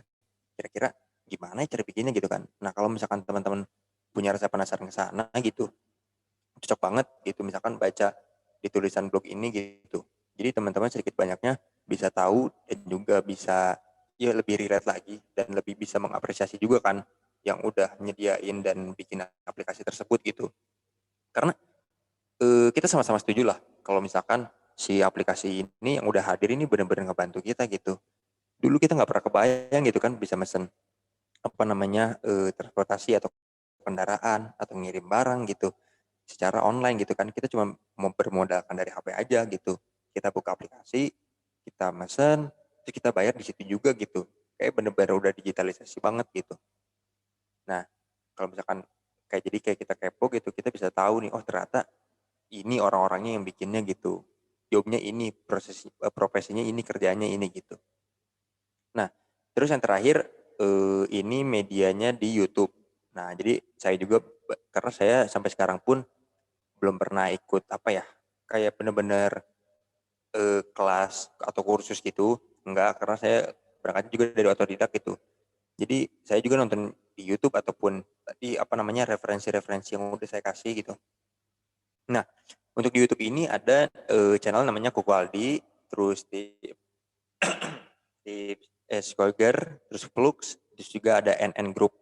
kira-kira gimana ya cara bikinnya gitu kan. Nah, kalau misalkan teman-teman punya rasa penasaran ke sana gitu, cocok banget gitu misalkan baca di tulisan blog ini gitu. Jadi teman-teman sedikit banyaknya bisa tahu dan juga bisa ya lebih relate lagi dan lebih bisa mengapresiasi juga kan yang udah nyediain dan bikin aplikasi tersebut gitu. Karena kita sama-sama setuju lah kalau misalkan si aplikasi ini yang udah hadir ini benar-benar ngebantu kita gitu. Dulu kita nggak pernah kebayang gitu kan bisa mesen apa namanya, transportasi atau kendaraan atau ngirim barang gitu, secara online gitu kan. Kita cuma bermodalkan dari HP aja gitu. Kita buka aplikasi, kita mesen, terus kita bayar di situ juga gitu. Kayak bener-bener udah digitalisasi banget gitu. Nah, kalau misalkan kayak kita kepo gitu, kita bisa tahu nih, oh ternyata ini orang-orangnya yang bikinnya gitu. Jobnya ini, profesinya ini, kerjanya ini gitu. Nah, terus yang terakhir, ini medianya di YouTube. Nah, jadi saya juga karena saya sampai sekarang pun belum pernah ikut apa ya, kayak bener-bener, kelas atau kursus gitu, enggak, karena saya berangkatnya juga dari otodidak gitu. Jadi saya juga nonton di YouTube ataupun tadi apa namanya, referensi-referensi yang udah saya kasih gitu. Nah, untuk di YouTube ini ada, channel namanya Kuku Aldi, terus di Skoger, terus Flux, terus juga ada NN Group.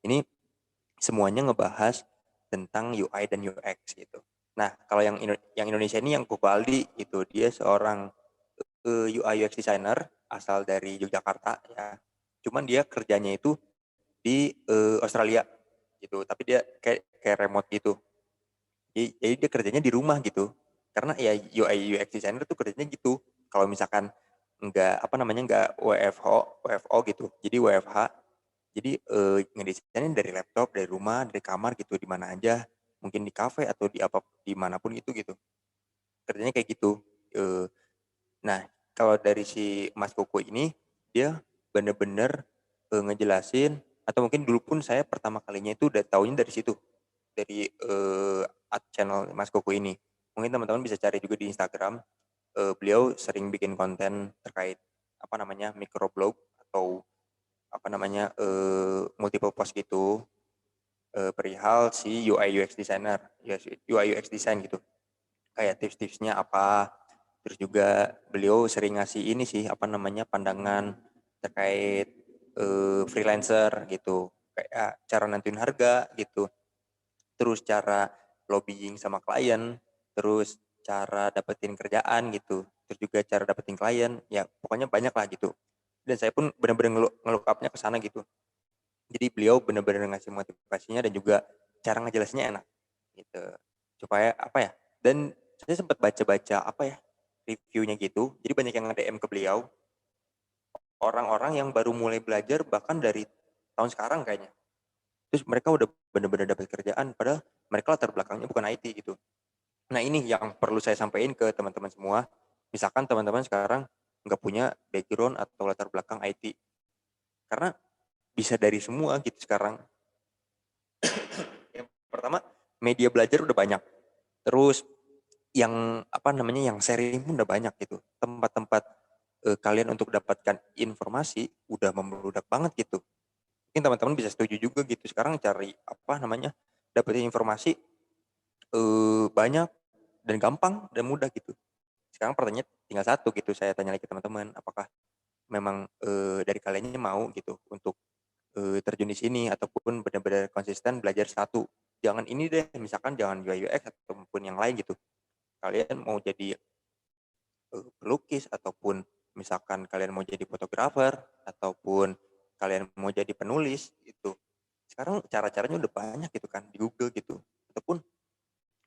Ini semuanya ngebahas tentang UI dan UX gitu. Nah, kalau yang Indonesia ini yang Kubaldi gitu, dia seorang UI UX designer asal dari Yogyakarta ya. Cuman dia kerjanya itu di Australia gitu, tapi dia kayak remote gitu. Jadi dia kerjanya di rumah gitu. Karena ya UI UX designer tuh kerjanya gitu. Kalau misalkan nggak apa namanya nggak WFO gitu. Jadi WFH. Jadi ngedesainnya dari laptop, dari rumah, dari kamar gitu, di mana aja. Mungkin di kafe atau di manapun itu gitu. Kerjanya kayak gitu. Eh, nah, kalau dari si Mas Koko ini dia bener-bener ngejelasin atau mungkin dulu pun saya pertama kalinya itu udah taunya dari situ dari channel Mas Koko ini. Mungkin teman-teman bisa cari juga di Instagram. Beliau sering bikin konten terkait apa namanya microblog atau apa namanya multiple post gitu perihal si UI UX designer, ya UI UX design gitu. Kayak tips-tipsnya apa. Terus juga beliau sering ngasih ini sih apa namanya pandangan terkait freelancer gitu. Kayak cara nentuin harga gitu, terus cara lobbying sama klien, terus cara dapetin kerjaan gitu, terus juga cara dapetin klien, ya pokoknya banyak lah gitu. Dan saya pun benar-benar ngelook up-nya ke sana gitu. Jadi beliau benar-benar ngasih motivasinya dan juga cara ngejelasinnya enak gitu. Supaya apa ya? Dan saya sempat baca-baca apa ya? Reviewnya gitu. Jadi banyak yang nge-DM ke beliau, orang-orang yang baru mulai belajar bahkan dari tahun sekarang kayaknya. Terus mereka udah benar-benar dapat kerjaan padahal mereka latar belakangnya bukan IT gitu. Nah ini yang perlu saya sampaikan ke teman-teman semua. Misalkan teman-teman sekarang nggak punya background atau latar belakang IT. Karena bisa dari semua gitu sekarang. Yang pertama, media belajar udah banyak. Terus yang apa namanya yang sharing pun udah banyak gitu. Tempat-tempat kalian untuk dapatkan informasi udah membludak banget gitu. Mungkin teman-teman bisa setuju juga gitu, sekarang cari, apa namanya, dapetin informasi, banyak dan gampang dan mudah gitu. Sekarang pertanyaannya tinggal satu gitu, saya tanya lagi ke teman-teman, apakah memang, dari kaliannya mau gitu untuk, terjun di sini ataupun benar-benar konsisten belajar satu, jangan ini deh, misalkan jangan UI UX ataupun yang lain gitu. Kalian mau jadi, pelukis ataupun misalkan kalian mau jadi fotografer ataupun kalian mau jadi penulis gitu. Sekarang cara-caranya udah banyak gitu kan di Google gitu, ataupun,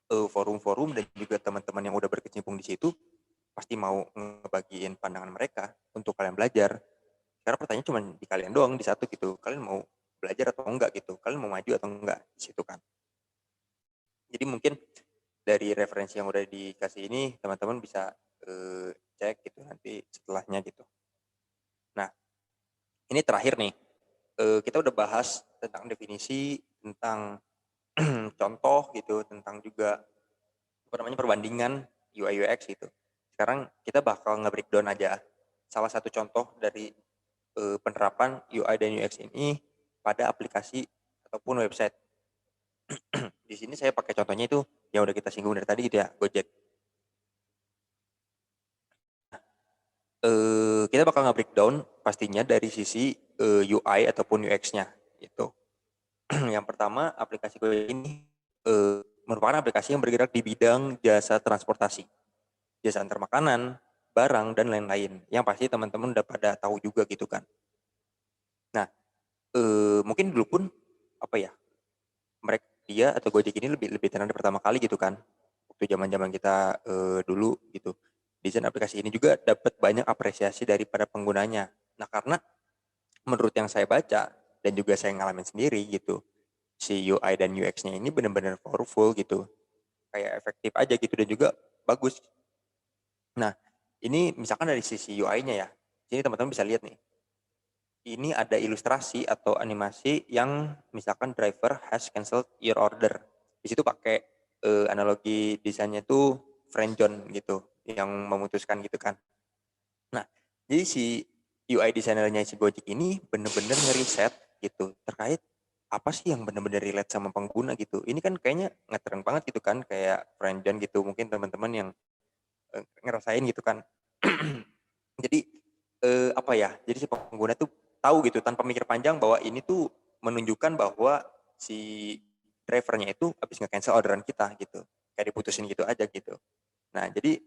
forum-forum dan juga teman-teman yang udah berkecimpung di situ pasti mau ngebagiin pandangan mereka untuk kalian belajar. Sekarang pertanyaan cuma di kalian doang, di satu gitu, kalian mau belajar atau enggak gitu, kalian mau maju atau enggak, di situ kan. Jadi mungkin dari referensi yang udah dikasih ini, teman-teman bisa, cek gitu nanti setelahnya gitu. Nah, ini terakhir nih, kita udah bahas tentang definisi, tentang contoh gitu, tentang juga, apa namanya, perbandingan UI UX gitu. Sekarang kita bakal nge-breakdown aja salah satu contoh dari, penerapan UI dan UX ini pada aplikasi ataupun website. Di sini saya pakai contohnya itu yang udah kita singgung dari tadi gitu ya, Gojek. Kita bakal nge-breakdown pastinya dari sisi, UI ataupun UX-nya gitu. Yang pertama, aplikasi Gojek ini, merupakan aplikasi yang bergerak di bidang jasa transportasi, jasa antar makanan, barang, dan lain-lain, yang pasti teman-teman udah pada tahu juga gitu kan. Nah, mungkin dulu pun, apa ya, dia atau Gojek ini lebih lebih tenar pertama kali gitu kan, waktu zaman-zaman kita, dulu gitu. Desain aplikasi ini juga dapat banyak apresiasi dari para penggunanya. Nah, karena menurut yang saya baca dan juga saya ngalamin sendiri gitu, si UI dan UX-nya ini benar-benar powerful gitu, kayak efektif aja gitu dan juga bagus. Nah, ini misalkan dari sisi UI-nya ya, sini teman-teman bisa lihat nih, ini ada ilustrasi atau animasi yang misalkan driver has canceled your order. Di situ pakai, analogi desainnya tuh friend zone gitu, yang memutuskan gitu kan. Nah, jadi si UI designer-nya si Gojek ini bener-bener ngeriset gitu, terkait apa sih yang bener-bener relate sama pengguna gitu. Ini kan kayaknya ngetren banget gitu kan, kayak friend zone gitu, mungkin teman-teman yang, ngerasain gitu kan. Jadi, apa ya, jadi si pengguna tuh tahu gitu tanpa mikir panjang bahwa ini tuh menunjukkan bahwa si driver-nya itu habis nge-cancel orderan kita gitu, kayak diputusin gitu aja gitu. Nah, jadi,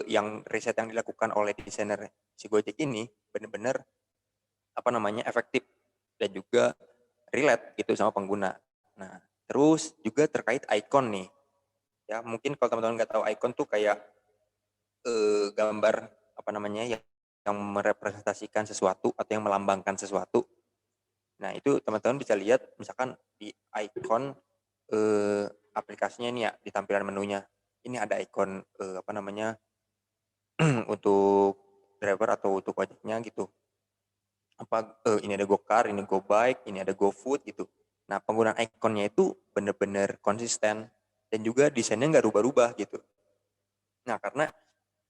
yang riset yang dilakukan oleh desainer si Gojek ini benar-benar, apa namanya, efektif dan juga relate gitu sama pengguna. Nah, terus juga terkait icon nih, ya mungkin kalau teman-teman nggak tahu icon tuh kayak, gambar, apa namanya, yang merepresentasikan sesuatu atau yang melambangkan sesuatu. Nah, itu teman-teman bisa lihat misalkan di icon, aplikasinya ini ya, di tampilan menunya. Ini ada ikon, apa namanya, untuk driver atau untuk ojeknya gitu. Apa, ini ada GoCar, ini GoBike, ini ada GoFood gitu. Nah, penggunaan ikonnya itu bener-bener konsisten dan juga desainnya nggak rubah-rubah gitu. Nah, karena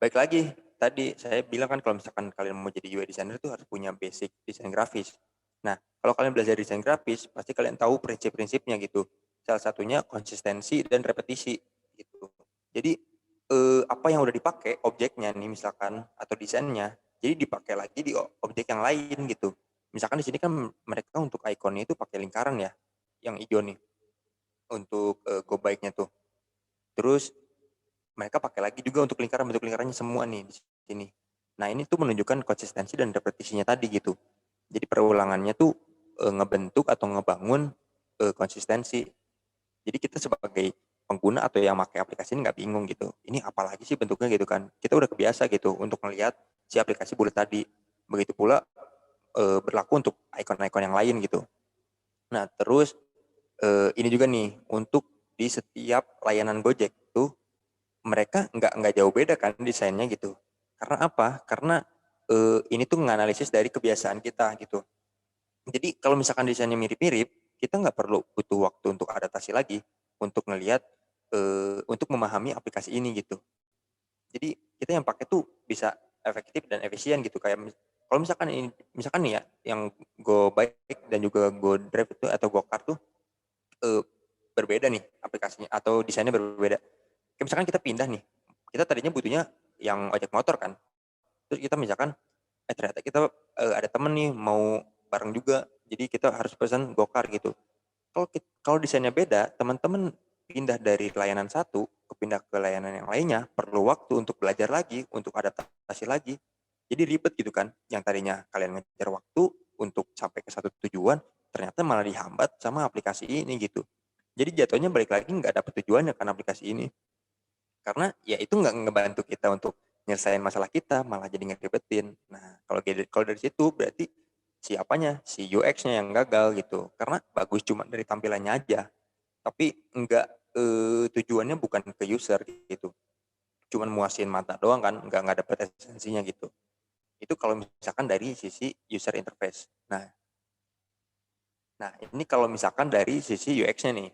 baik lagi tadi saya bilang kan kalau misalkan kalian mau jadi UI designer itu harus punya basic desain grafis. Nah, kalau kalian belajar desain grafis, pasti kalian tahu prinsip-prinsipnya gitu. Salah satunya konsistensi dan repetisi gitu. Jadi, apa yang udah dipakai objeknya nih misalkan atau desainnya, jadi dipakai lagi di objek yang lain gitu. Misalkan di sini kan mereka untuk ikonnya itu pakai lingkaran ya, yang hijau nih untuk, go bike-nya tuh. Terus mereka pakai lagi juga untuk lingkaran, bentuk lingkarannya semua nih di sini. Nah, ini tuh menunjukkan konsistensi dan repetisinya tadi gitu. Jadi perulangannya tuh, ngebentuk atau ngebangun, konsistensi. Jadi kita sebagai pengguna atau yang pakai aplikasi ini nggak bingung gitu, ini apalagi sih bentuknya gitu kan. Kita udah kebiasa gitu untuk melihat si aplikasi bulat tadi. Begitu pula, berlaku untuk ikon-ikon yang lain gitu. Nah, terus, ini juga nih untuk di setiap layanan Gojek tuh mereka nggak jauh beda kan desainnya gitu. Karena apa? Karena, ini tuh menganalisis dari kebiasaan kita gitu. Jadi kalau misalkan desainnya mirip-mirip, kita nggak perlu butuh waktu untuk adaptasi lagi, untuk ngelihat, untuk memahami aplikasi ini gitu. Jadi kita yang pakai tuh bisa efektif dan efisien gitu. Kayak kalau misalkan nih ya, yang GoBike dan juga GoDrive itu atau GoCar tuh eh, berbeda nih aplikasinya atau desainnya berbeda. Kayak misalkan kita pindah nih, kita tadinya butuhnya yang ojek motor kan. Terus kita misalkan, ternyata kita ada temen nih mau bareng juga, jadi kita harus pesan GoCar gitu. Kalau desainnya beda, teman-teman pindah dari layanan satu pindah ke layanan yang lainnya, perlu waktu untuk belajar lagi, untuk adaptasi lagi. Jadi ribet gitu kan, yang tadinya kalian ngejar waktu untuk sampai ke satu tujuan, ternyata malah dihambat sama aplikasi ini gitu. Jadi jatuhnya balik lagi nggak dapet tujuannya kan aplikasi ini. Karena ya itu nggak ngebantu kita untuk nyelesain masalah kita, malah jadi ngeribetin. Nah, kalau dari situ berarti siapanya? Si UX-nya yang gagal gitu. Karena bagus cuma dari tampilannya aja, tapi nggak tujuannya bukan ke user gitu. Cuman muasin mata doang kan, nggak dapet esensinya gitu. Itu kalau misalkan dari sisi user interface. Nah, ini kalau misalkan dari sisi UX-nya nih,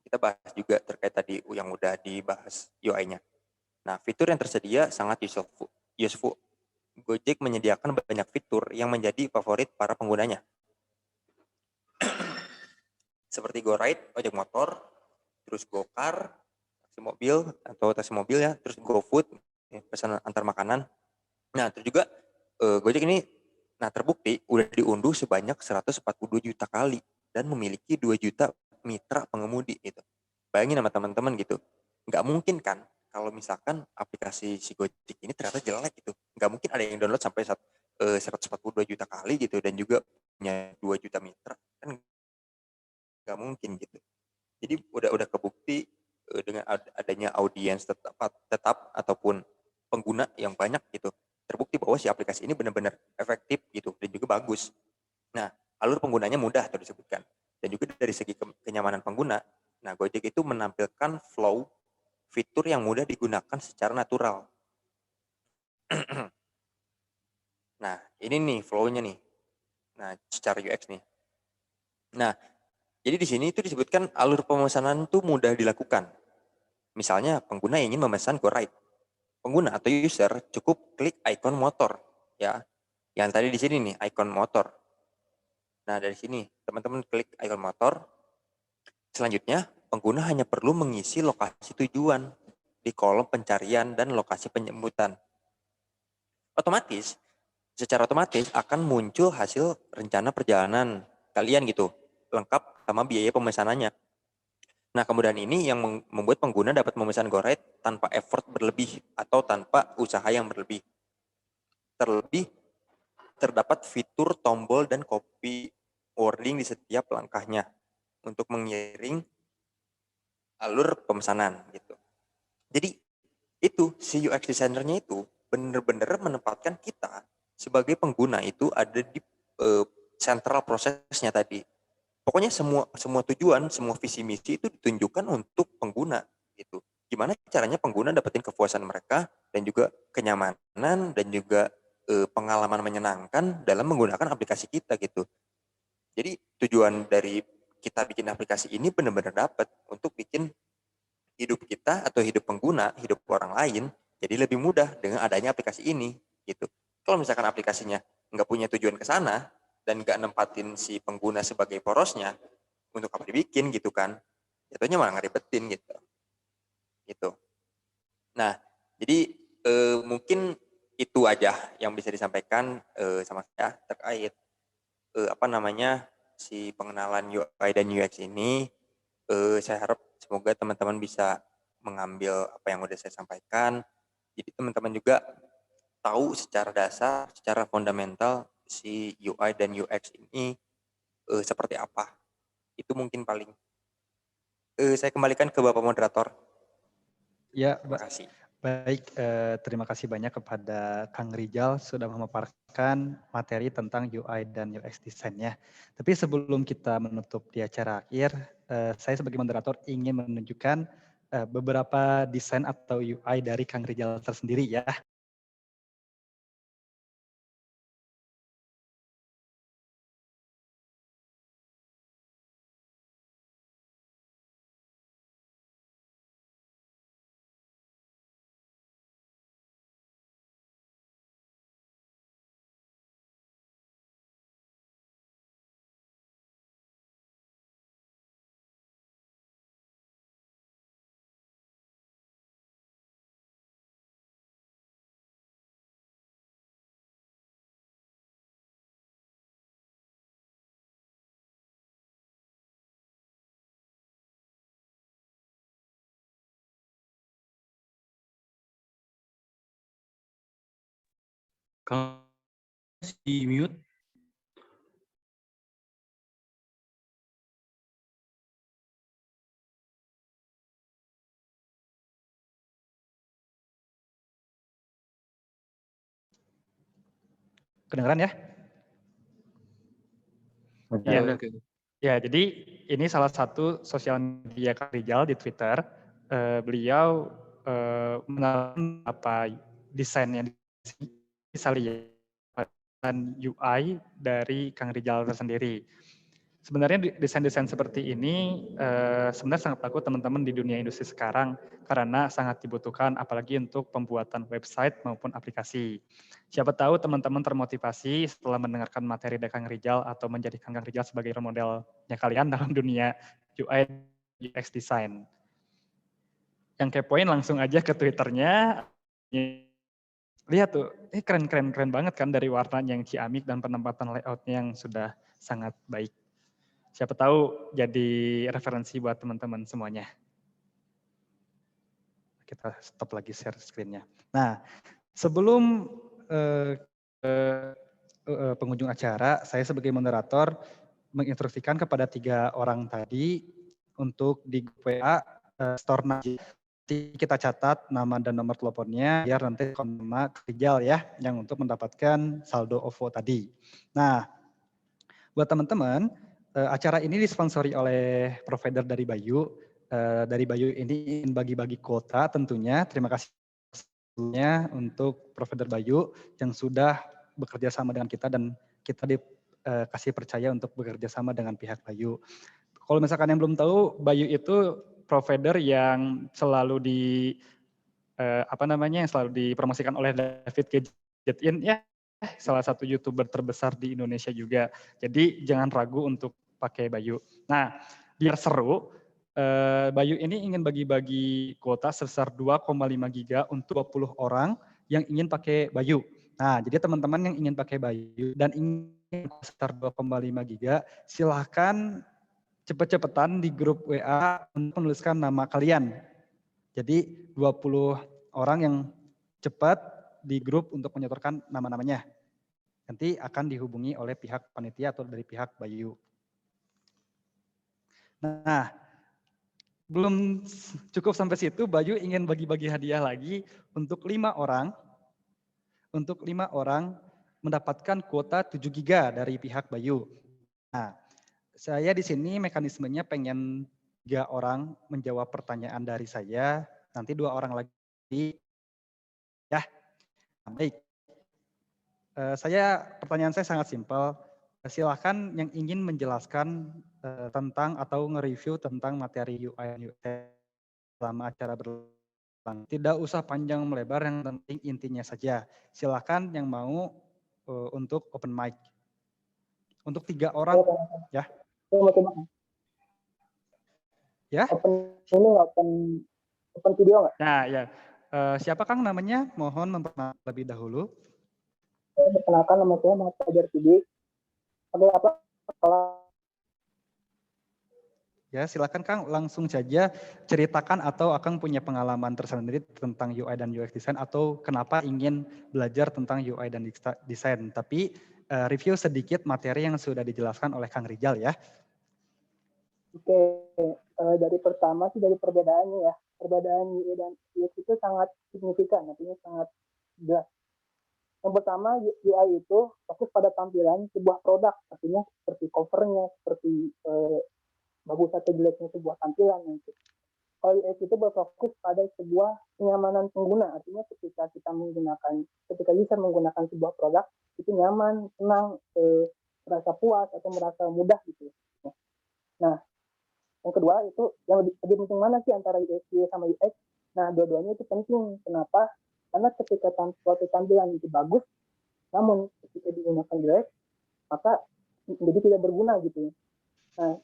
kita bahas juga terkait tadi yang udah dibahas UI-nya. Nah, fitur yang tersedia sangat useful. Gojek menyediakan banyak fitur yang menjadi favorit para penggunanya. Seperti GoRide, ojek motor, terus GoCar, taksi mobil ya, terus GoFood, ya, pesan antar makanan. Nah, terus juga Gojek ini terbukti udah diunduh sebanyak 142 juta kali dan memiliki 2 juta mitra pengemudi gitu. Bayangin sama teman-teman gitu. Nggak mungkin kan kalau misalkan aplikasi si Gojek ini ternyata jelek gitu. Nggak mungkin ada yang download sampai 142 juta kali gitu dan juga punya 2 juta mitra. Kan nggak mungkin gitu. Jadi udah kebukti dengan adanya audiens tetap ataupun pengguna yang banyak gitu. Terbukti bahwa si aplikasi ini benar-benar efektif gitu dan juga bagus. Nah, alur penggunanya mudah tuh disebutkan. Dan juga dari segi kenyamanan pengguna, nah Gojek itu menampilkan flow fitur yang mudah digunakan secara natural. Nah, ini nih flow-nya nih. Nah, secara UX nih. Nah, jadi di sini itu disebutkan alur pemesanan itu mudah dilakukan. Misalnya pengguna ingin memesan GoRide. Pengguna atau user cukup klik ikon motor ya. Yang tadi di sini nih ikon motor. Nah, dari sini teman-teman klik ikon motor. Selanjutnya, pengguna hanya perlu mengisi lokasi tujuan di kolom pencarian dan lokasi penyebutan. Secara otomatis akan muncul hasil rencana perjalanan kalian gitu, lengkap sama biaya pemesanannya. Nah, kemudian ini yang membuat pengguna dapat memesan GoRide tanpa effort berlebih atau tanpa usaha yang berlebih. Terlebih, terdapat fitur tombol dan copy wording di setiap langkahnya untuk mengiring alur pemesanan gitu. Jadi itu si UX designernya itu benar-benar menempatkan kita sebagai pengguna itu ada di sentral prosesnya tadi. Pokoknya semua semua tujuan, semua visi misi itu ditunjukkan untuk pengguna gitu. Gimana caranya pengguna dapetin kepuasan mereka dan juga kenyamanan dan juga pengalaman menyenangkan dalam menggunakan aplikasi kita gitu. Jadi tujuan dari kita bikin aplikasi ini benar-benar dapat untuk bikin hidup kita atau hidup pengguna, hidup orang lain jadi lebih mudah dengan adanya aplikasi ini gitu. Kalau misalkan aplikasinya nggak punya tujuan ke sana dan nggak nempatin si pengguna sebagai porosnya, untuk apa dibikin gitu kan? Jatuhnya malah ngeribetin gitu. Gitu. Nah, jadi mungkin itu aja yang bisa disampaikan sama saya terkait apa namanya si pengenalan UI dan UX ini. Saya harap semoga teman-teman bisa mengambil apa yang udah saya sampaikan. Jadi teman-teman juga tahu secara dasar, secara fundamental si UI dan UX ini seperti apa. Itu mungkin paling. Saya kembalikan ke Bapak Moderator. Ya, Terima kasih. baik. Terima kasih banyak kepada Kang Rijal sudah memaparkan materi tentang UI dan UX design-nya. Tapi sebelum kita menutup di acara akhir, saya sebagai moderator ingin menunjukkan beberapa desain atau UI dari Kang Rijal tersendiri ya. Kang di mute. Kedengeran ya? Iya, Ya. oke. Ya, jadi ini salah satu sosial media Kang Rijal di Twitter. Beliau menawarkan apa desainnya bisa lihat dan UI dari Kang Rijal tersendiri. Sebenarnya desain-desain seperti ini sebenarnya sangat laku teman-teman di dunia industri sekarang karena sangat dibutuhkan apalagi untuk pembuatan website maupun aplikasi. Siapa tahu teman-teman termotivasi setelah mendengarkan materi dari Kang Rijal atau menjadikan Kang Rijal sebagai role modelnya kalian dalam dunia UI UX design. Yang kepoin langsung aja ke Twitternya. Lihat tuh, keren banget kan dari warnanya yang ciamik dan penempatan layoutnya yang sudah sangat baik. Siapa tahu jadi referensi buat teman-teman semuanya. Kita stop lagi share screen-nya. Nah, sebelum pengunjung acara, saya sebagai moderator menginstruksikan kepada 3 orang tadi untuk di WA store nanti kita catat nama dan nomor teleponnya biar nanti nama Rijal ya yang untuk mendapatkan saldo OVO tadi. Nah, buat teman-teman, acara ini disponsori oleh provider dari Bayu. Dari Bayu ini ingin bagi-bagi kuota tentunya. Terima kasih untuk provider Bayu yang sudah bekerja sama dengan kita dan kita dikasih percaya untuk bekerja sama dengan pihak Bayu. Kalau misalkan yang belum tahu, Bayu itu provider yang selalu yang selalu dipromosikan oleh David Gadgetin ya, salah satu YouTuber terbesar di Indonesia juga. Jadi jangan ragu untuk pakai Bayu. Nah, biar seru, Bayu ini ingin bagi-bagi kuota sebesar 2,5 giga untuk 20 orang yang ingin pakai Bayu. Nah, jadi teman-teman yang ingin pakai Bayu dan ingin sebesar 2,5 giga, silahkan cepet-cepetan di grup WA untuk menuliskan nama kalian. Jadi 20 orang yang cepat di grup untuk menyetorkan nama-namanya. Nanti akan dihubungi oleh pihak panitia atau dari pihak Bayu. Nah, belum cukup sampai situ, Bayu ingin bagi-bagi hadiah lagi untuk 5 orang. Untuk 5 orang mendapatkan kuota 7 giga dari pihak Bayu. Nah, saya di sini mekanismenya pengen 3 orang menjawab pertanyaan dari saya, nanti 2 orang lagi ya. Baik. Pertanyaan saya sangat simpel. Silakan yang ingin menjelaskan tentang atau nge-review tentang materi UI dan UX selama acara berlangsung. Tidak usah panjang melebar, yang penting intinya saja. Silakan yang mau untuk open mic. Untuk 3 orang ya. Ya. Open video nggak? Nah ya. Siapa Kang namanya? Mohon memperkenalkan lebih dahulu. Perkenalkan, nama saya Muhammad Fajar Sidik. Pakai apa? Ya, silakan Kang, langsung saja ceritakan atau Akang punya pengalaman tersendiri tentang UI dan UX design atau kenapa ingin belajar tentang UI dan design. Tapi review sedikit materi yang sudah dijelaskan oleh Kang Rijal ya. Oke, dari pertama sih dari perbedaannya ya. Perbedaan UI dan UX itu sangat signifikan, artinya sangat jelas. Yang pertama, UI itu fokus pada tampilan sebuah produk, artinya seperti covernya, seperti bagus atau jeleknya sebuah tampilan. Kalau UX itu berfokus pada sebuah kenyamanan pengguna, artinya ketika user menggunakan sebuah produk, itu nyaman, senang, merasa puas atau merasa mudah gitu. Nah, yang kedua itu yang lebih penting mana sih antara UX sama UX? Nah, dua-duanya itu penting. Kenapa? Karena ketika suatu tampilan itu bagus, namun ketika digunakan jelek, maka jadi tidak berguna gitu. Nah,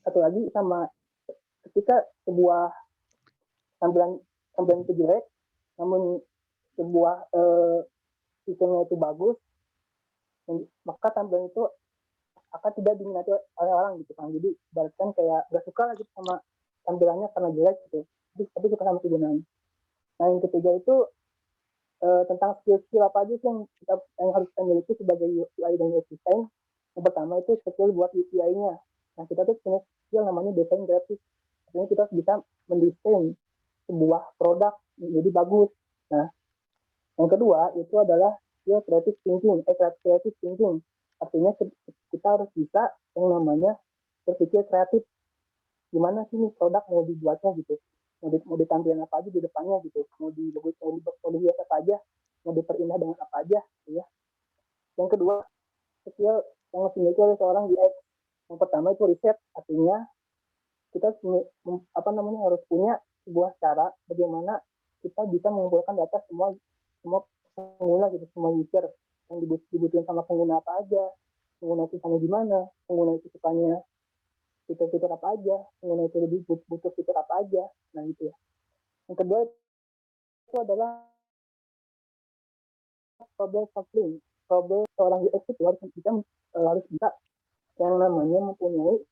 satu lagi sama ketika sebuah tampilan itu jelek, namun sebuah sistemnya itu bagus, maka tampilan itu akan tidak diminati oleh orang gitu kan. Jadi ibaratkan kayak gak suka lagi sama tampilannya karena jelek gitu. Tapi suka sama kegunaannya. Nah, yang ketiga itu tentang skill-skill apa aja sih yang harus kita miliki sebagai UI dan UX design. Yang pertama itu skill buat UI-nya. Nah, kita tuh punya skill namanya desain grafis. Artinya kita bisa mendesain sebuah produk menjadi bagus. Nah, yang kedua itu adalah skill creative thinking. Artinya kita harus bisa yang namanya berpikir kreatif. Gimana sih nih produk mau dibuatnya gitu, mau ditampilkan apa aja di depannya gitu, mau dihias apa aja, mau diperindah dengan apa aja gitu ya. Yang kedua, skill yang harus dimiliki oleh seorang UX. Yang pertama itu riset, artinya kita harus punya sebuah cara bagaimana kita bisa mengumpulkan data semua pengguna gitu, semua user yang dibutuhkan sama pengguna apa aja, pengguna itu sukanya gimana, pengguna itu sukanya fitur-fitur apa aja, pengguna itu lebih butuh fitur apa aja. Nah gitu ya. Yang kedua itu adalah problem solving. Seorang UX itu harus bisa yang namanya mempunyai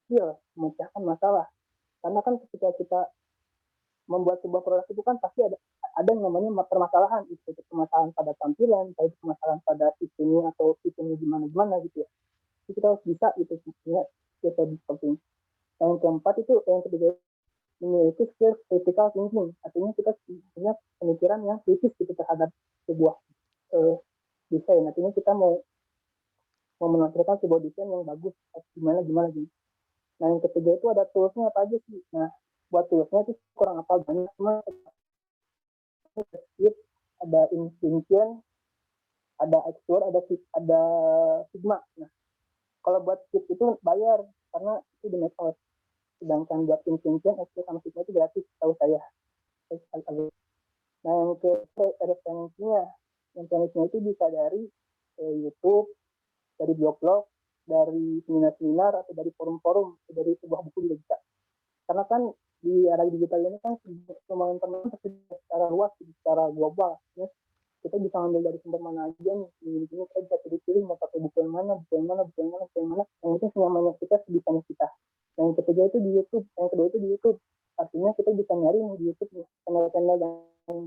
skill memecahkan masalah. Karena kan ketika kita membuat sebuah produk itu kan pasti ada yang namanya permasalahan, itu permasalahan pada tampilan, baik permasalahan pada sistemnya atau sistemnya gimana gitu ya. Jadi kita harus bisa itu punya skill solving. Yang keempat itu, yang ketiga memiliki skill critical thinking. Artinya kita punya pemikiran yang kritis gitu terhadap sebuah desain. Artinya kita mau menampilkan sebuah desain yang bagus, gimana. Nah yang ketiga itu ada toolsnya apa aja sih. Nah buat toolsnya itu kurang apa banyak, cuma ada Invention, ada Explore, ada Figma. Nah kalau buat Skip itu bayar karena itu di Microsoft. Sedangkan buat Invention, Explore sama Figma itu gratis, tahu saya. Nah yang ke referensinya itu bisa dari YouTube, dari blog-blog, dari seminar-seminar, atau dari forum-forum, atau dari sebuah buku juga bisa. Karena kan di era digital ini kan pembangunan teman secara luas, secara global. Ya. Kita bisa ambil dari sumber mana aja nih. Ini kita bisa pilih-pilih mau pakai buku yang mana. Yang penting senyamannya kita, sebisanya kita. Yang ketiga itu di YouTube. Yang kedua itu di YouTube. Artinya kita bisa nyari nih di YouTube nih, channel-channel yang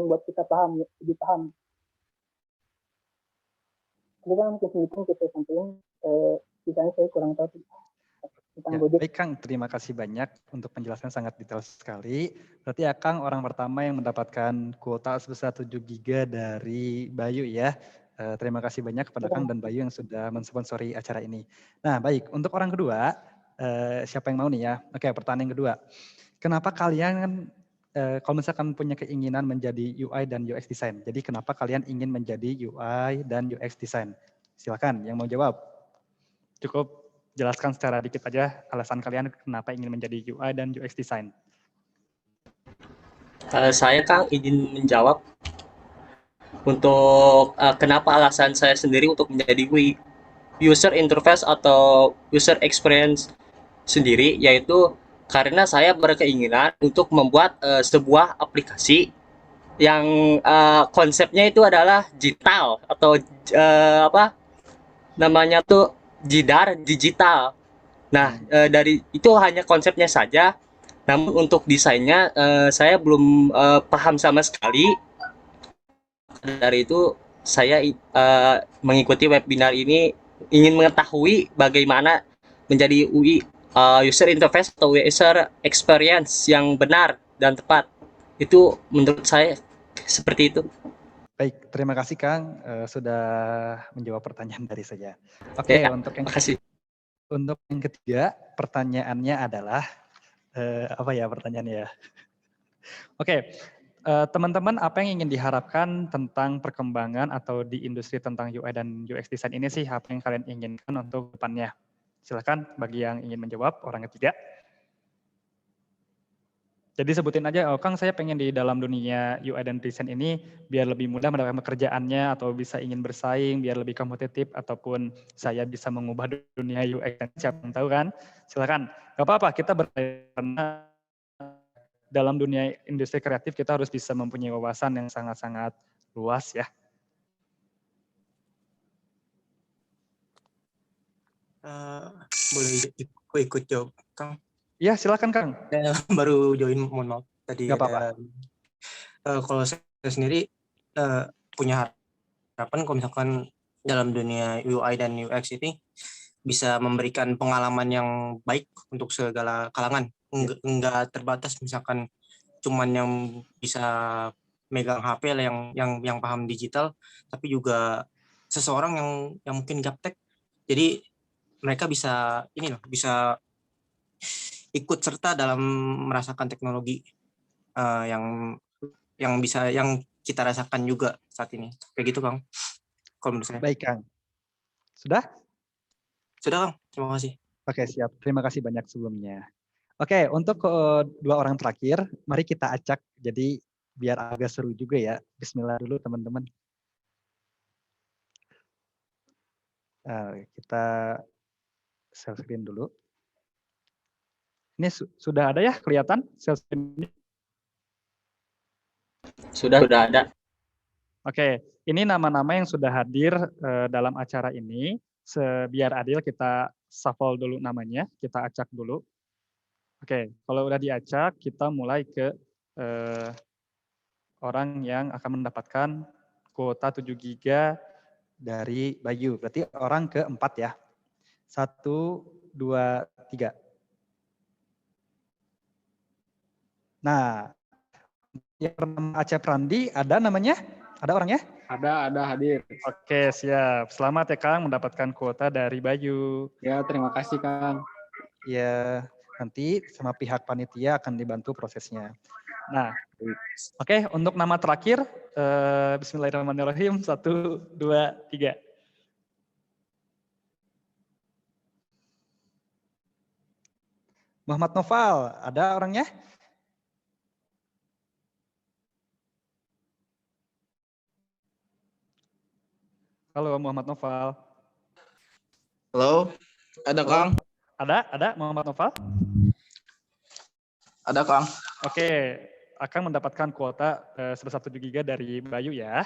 buat kita lebih paham. Jadi kan mungkin kita sampaikan, misalnya saya kurang tahu tentang Gojek. Baik Kang, terima kasih banyak untuk penjelasan sangat detail sekali. Berarti ya Kang orang pertama yang mendapatkan kuota sebesar 7 GB dari Bayu ya. Terima kasih banyak kepada Kang dan Bayu yang sudah mensponsori acara ini. Nah baik, untuk orang kedua, siapa yang mau nih ya? Oke, pertanyaan yang kedua. Kenapa kalian kalau misalkan punya keinginan menjadi UI dan UX design, jadi kenapa kalian ingin menjadi UI dan UX design? Silakan yang mau jawab. Cukup jelaskan secara dikit aja alasan kalian kenapa ingin menjadi UI dan UX design. Saya Kang izin menjawab untuk kenapa alasan saya sendiri untuk menjadi UI. User interface atau user experience sendiri, yaitu karena saya berkeinginan untuk membuat sebuah aplikasi yang konsepnya itu adalah digital atau apa namanya tuh jidar digital. Nah dari itu hanya konsepnya saja, namun untuk desainnya saya belum paham sama sekali. Dari itu saya mengikuti webinar ini ingin mengetahui bagaimana menjadi UI user interface atau user experience yang benar dan tepat. Itu menurut saya seperti itu. Baik, terima kasih Kang sudah menjawab pertanyaan dari saya. Oke, Ya, untuk yang makasih. Untuk yang ketiga, pertanyaannya adalah apa ya pertanyaannya ya? Oke, teman-teman apa yang ingin diharapkan tentang perkembangan atau di industri tentang UI dan UX design ini sih, apa yang kalian inginkan untuk depannya? Silakan bagi yang ingin menjawab, orang ketiga. Jadi sebutin aja, oh Kang saya pengen di dalam dunia UI dan desain ini biar lebih mudah mendapatkan pekerjaannya atau bisa ingin bersaing, biar lebih kompetitif ataupun saya bisa mengubah dunia UX dan siapa yang tahu kan? Silakan, gak apa-apa kita karena dalam dunia industri kreatif kita harus bisa mempunyai wawasan yang sangat-sangat luas ya. Boleh ikut jawab Kang? Iya silakan Kang. Baru join, mohon maaf tadi. Gak apa-apa. Kalau saya sendiri punya harapan kalau misalkan dalam dunia UI dan UX ini bisa memberikan pengalaman yang baik untuk segala kalangan. Enggak terbatas misalkan cuman yang bisa megang HP lah yang paham digital, tapi juga seseorang yang mungkin gaptek. Jadi mereka bisa bisa ikut serta dalam merasakan teknologi yang kita rasakan juga saat ini. Kayak gitu, Kang. Kalau menurut saya. Baik, Kang. Sudah? Sudah, Kang. Terima kasih. Oke, siap. Terima kasih banyak sebelumnya. Oke, untuk dua orang terakhir, mari kita acak. Jadi biar agak seru juga ya. Bismillah dulu, teman-teman. Kita share screen dulu. Ini sudah ada ya kelihatan share screen ini? Sudah ada. Oke, ini nama-nama yang sudah hadir dalam acara ini. Biar adil kita shuffle dulu namanya, kita acak dulu. Oke, kalau udah diacak, kita mulai ke orang yang akan mendapatkan kuota 7 GB dari Bayu. Berarti orang keempat ya. 1, 2, 3. Nah, yang bernama Acep Randi, ada namanya? Ada orangnya? Ada hadir. Oke, siap. Selamat ya Kang mendapatkan kuota dari Bayu. Ya, terima kasih Kang. Ya, nanti sama pihak panitia akan dibantu prosesnya. Nah, oke, untuk nama terakhir, Bismillahirrahmanirrahim, 1, 2, 3. Muhammad Noval, ada orangnya? Halo Muhammad Noval. Halo, ada Kang? Ada Muhammad Noval? Ada Kang. Oke, akan mendapatkan kuota sebesar 7 GB dari Bayu ya.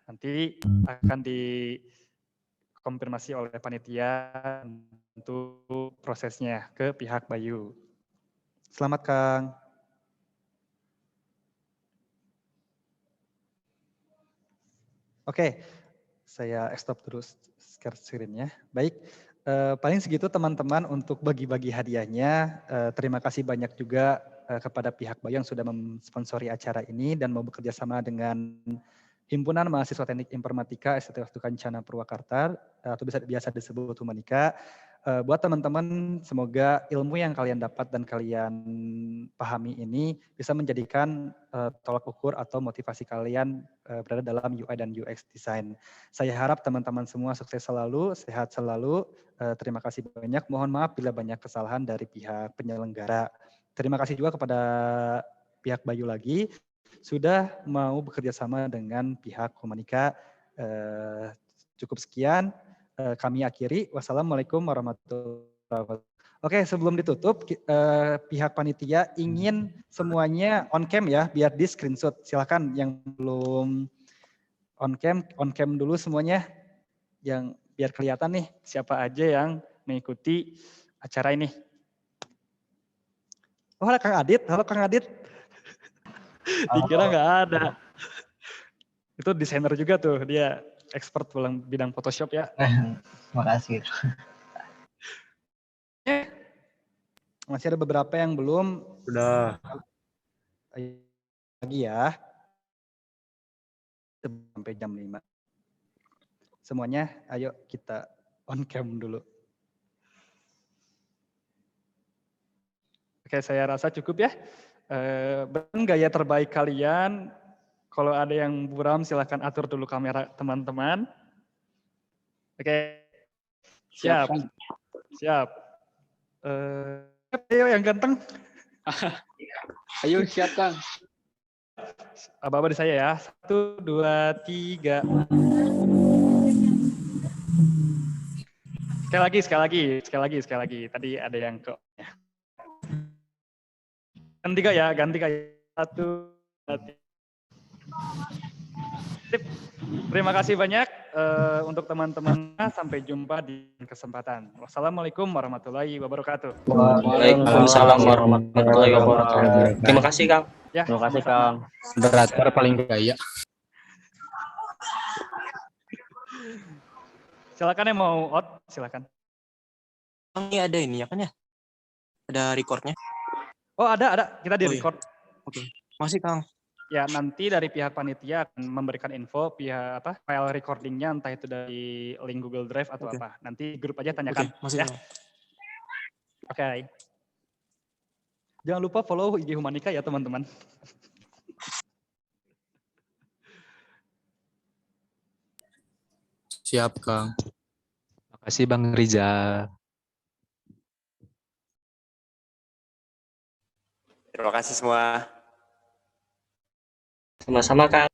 Nanti akan dikonfirmasi oleh panitia untuk prosesnya ke pihak Bayu. Selamat Kang. Oke, saya stop terus share screen-nya. Baik, paling segitu teman-teman untuk bagi-bagi hadiahnya. Terima kasih banyak juga kepada pihak Bayu yang sudah mensponsori acara ini dan mau bekerja sama dengan Himpunan Mahasiswa Teknik Informatika STF Kencana Purwakarta atau biasa disebut Humanika. Buat teman-teman, semoga ilmu yang kalian dapat dan kalian pahami ini bisa menjadikan tolak ukur atau motivasi kalian berada dalam UI dan UX design. Saya harap teman-teman semua sukses selalu, sehat selalu. Terima kasih banyak. Mohon maaf bila banyak kesalahan dari pihak penyelenggara. Terima kasih juga kepada pihak Bayu lagi sudah mau bekerja sama dengan pihak Humanika. Cukup sekian. Kami akhiri. Wassalamualaikum warahmatullahi wabarakatuh. Oke, sebelum ditutup, pihak panitia ingin semuanya on cam ya, biar di screenshot. Silakan yang belum on cam dulu semuanya, yang biar kelihatan nih siapa aja yang mengikuti acara ini. Oh, halo Kang Adit. Halo Kang Adit. Dikira nggak ada. Itu desainer juga tuh, dia expert bidang Photoshop ya. Makasih. Masih ada beberapa yang belum. Sudah. Lagi ya. Sampai jam 5. Semuanya ayo kita on cam dulu. Oke, saya rasa cukup ya. Gaya terbaik kalian. Kalau ada yang buram silahkan atur dulu kamera teman-teman. Oke, siap. Ayo yang ganteng. Ayo siap Kang. Aba-aba di saya ya. 1, 2, 3. Sekali lagi. Tadi ada yang ke. Ganti gak ya? 1, 2, 3. Sip. Terima kasih banyak untuk teman-teman. Sampai jumpa di kesempatan. Wassalamualaikum warahmatullahi wabarakatuh. Waalaikumsalam warahmatullahi wabarakatuh. Terima kasih Kang. Ya, Terima kasih Kang. Moderator paling gaya. Silakan yang mau out, silakan. Ini ada ini ya kan ya? Ada recordnya. Oh ada. Kita di Oh, iya. record. Oke. Masih Kang. Ya nanti dari pihak panitia akan memberikan info file recordingnya entah itu dari link Google Drive atau Oke. apa. Nanti grup aja Oke, tanyakan. masih Ya. Kang. Oke. Jangan lupa follow IG Humanika ya teman-teman. Siap, Kang. Makasih Bang Rizal. Terima kasih semua. Sama-sama Kang.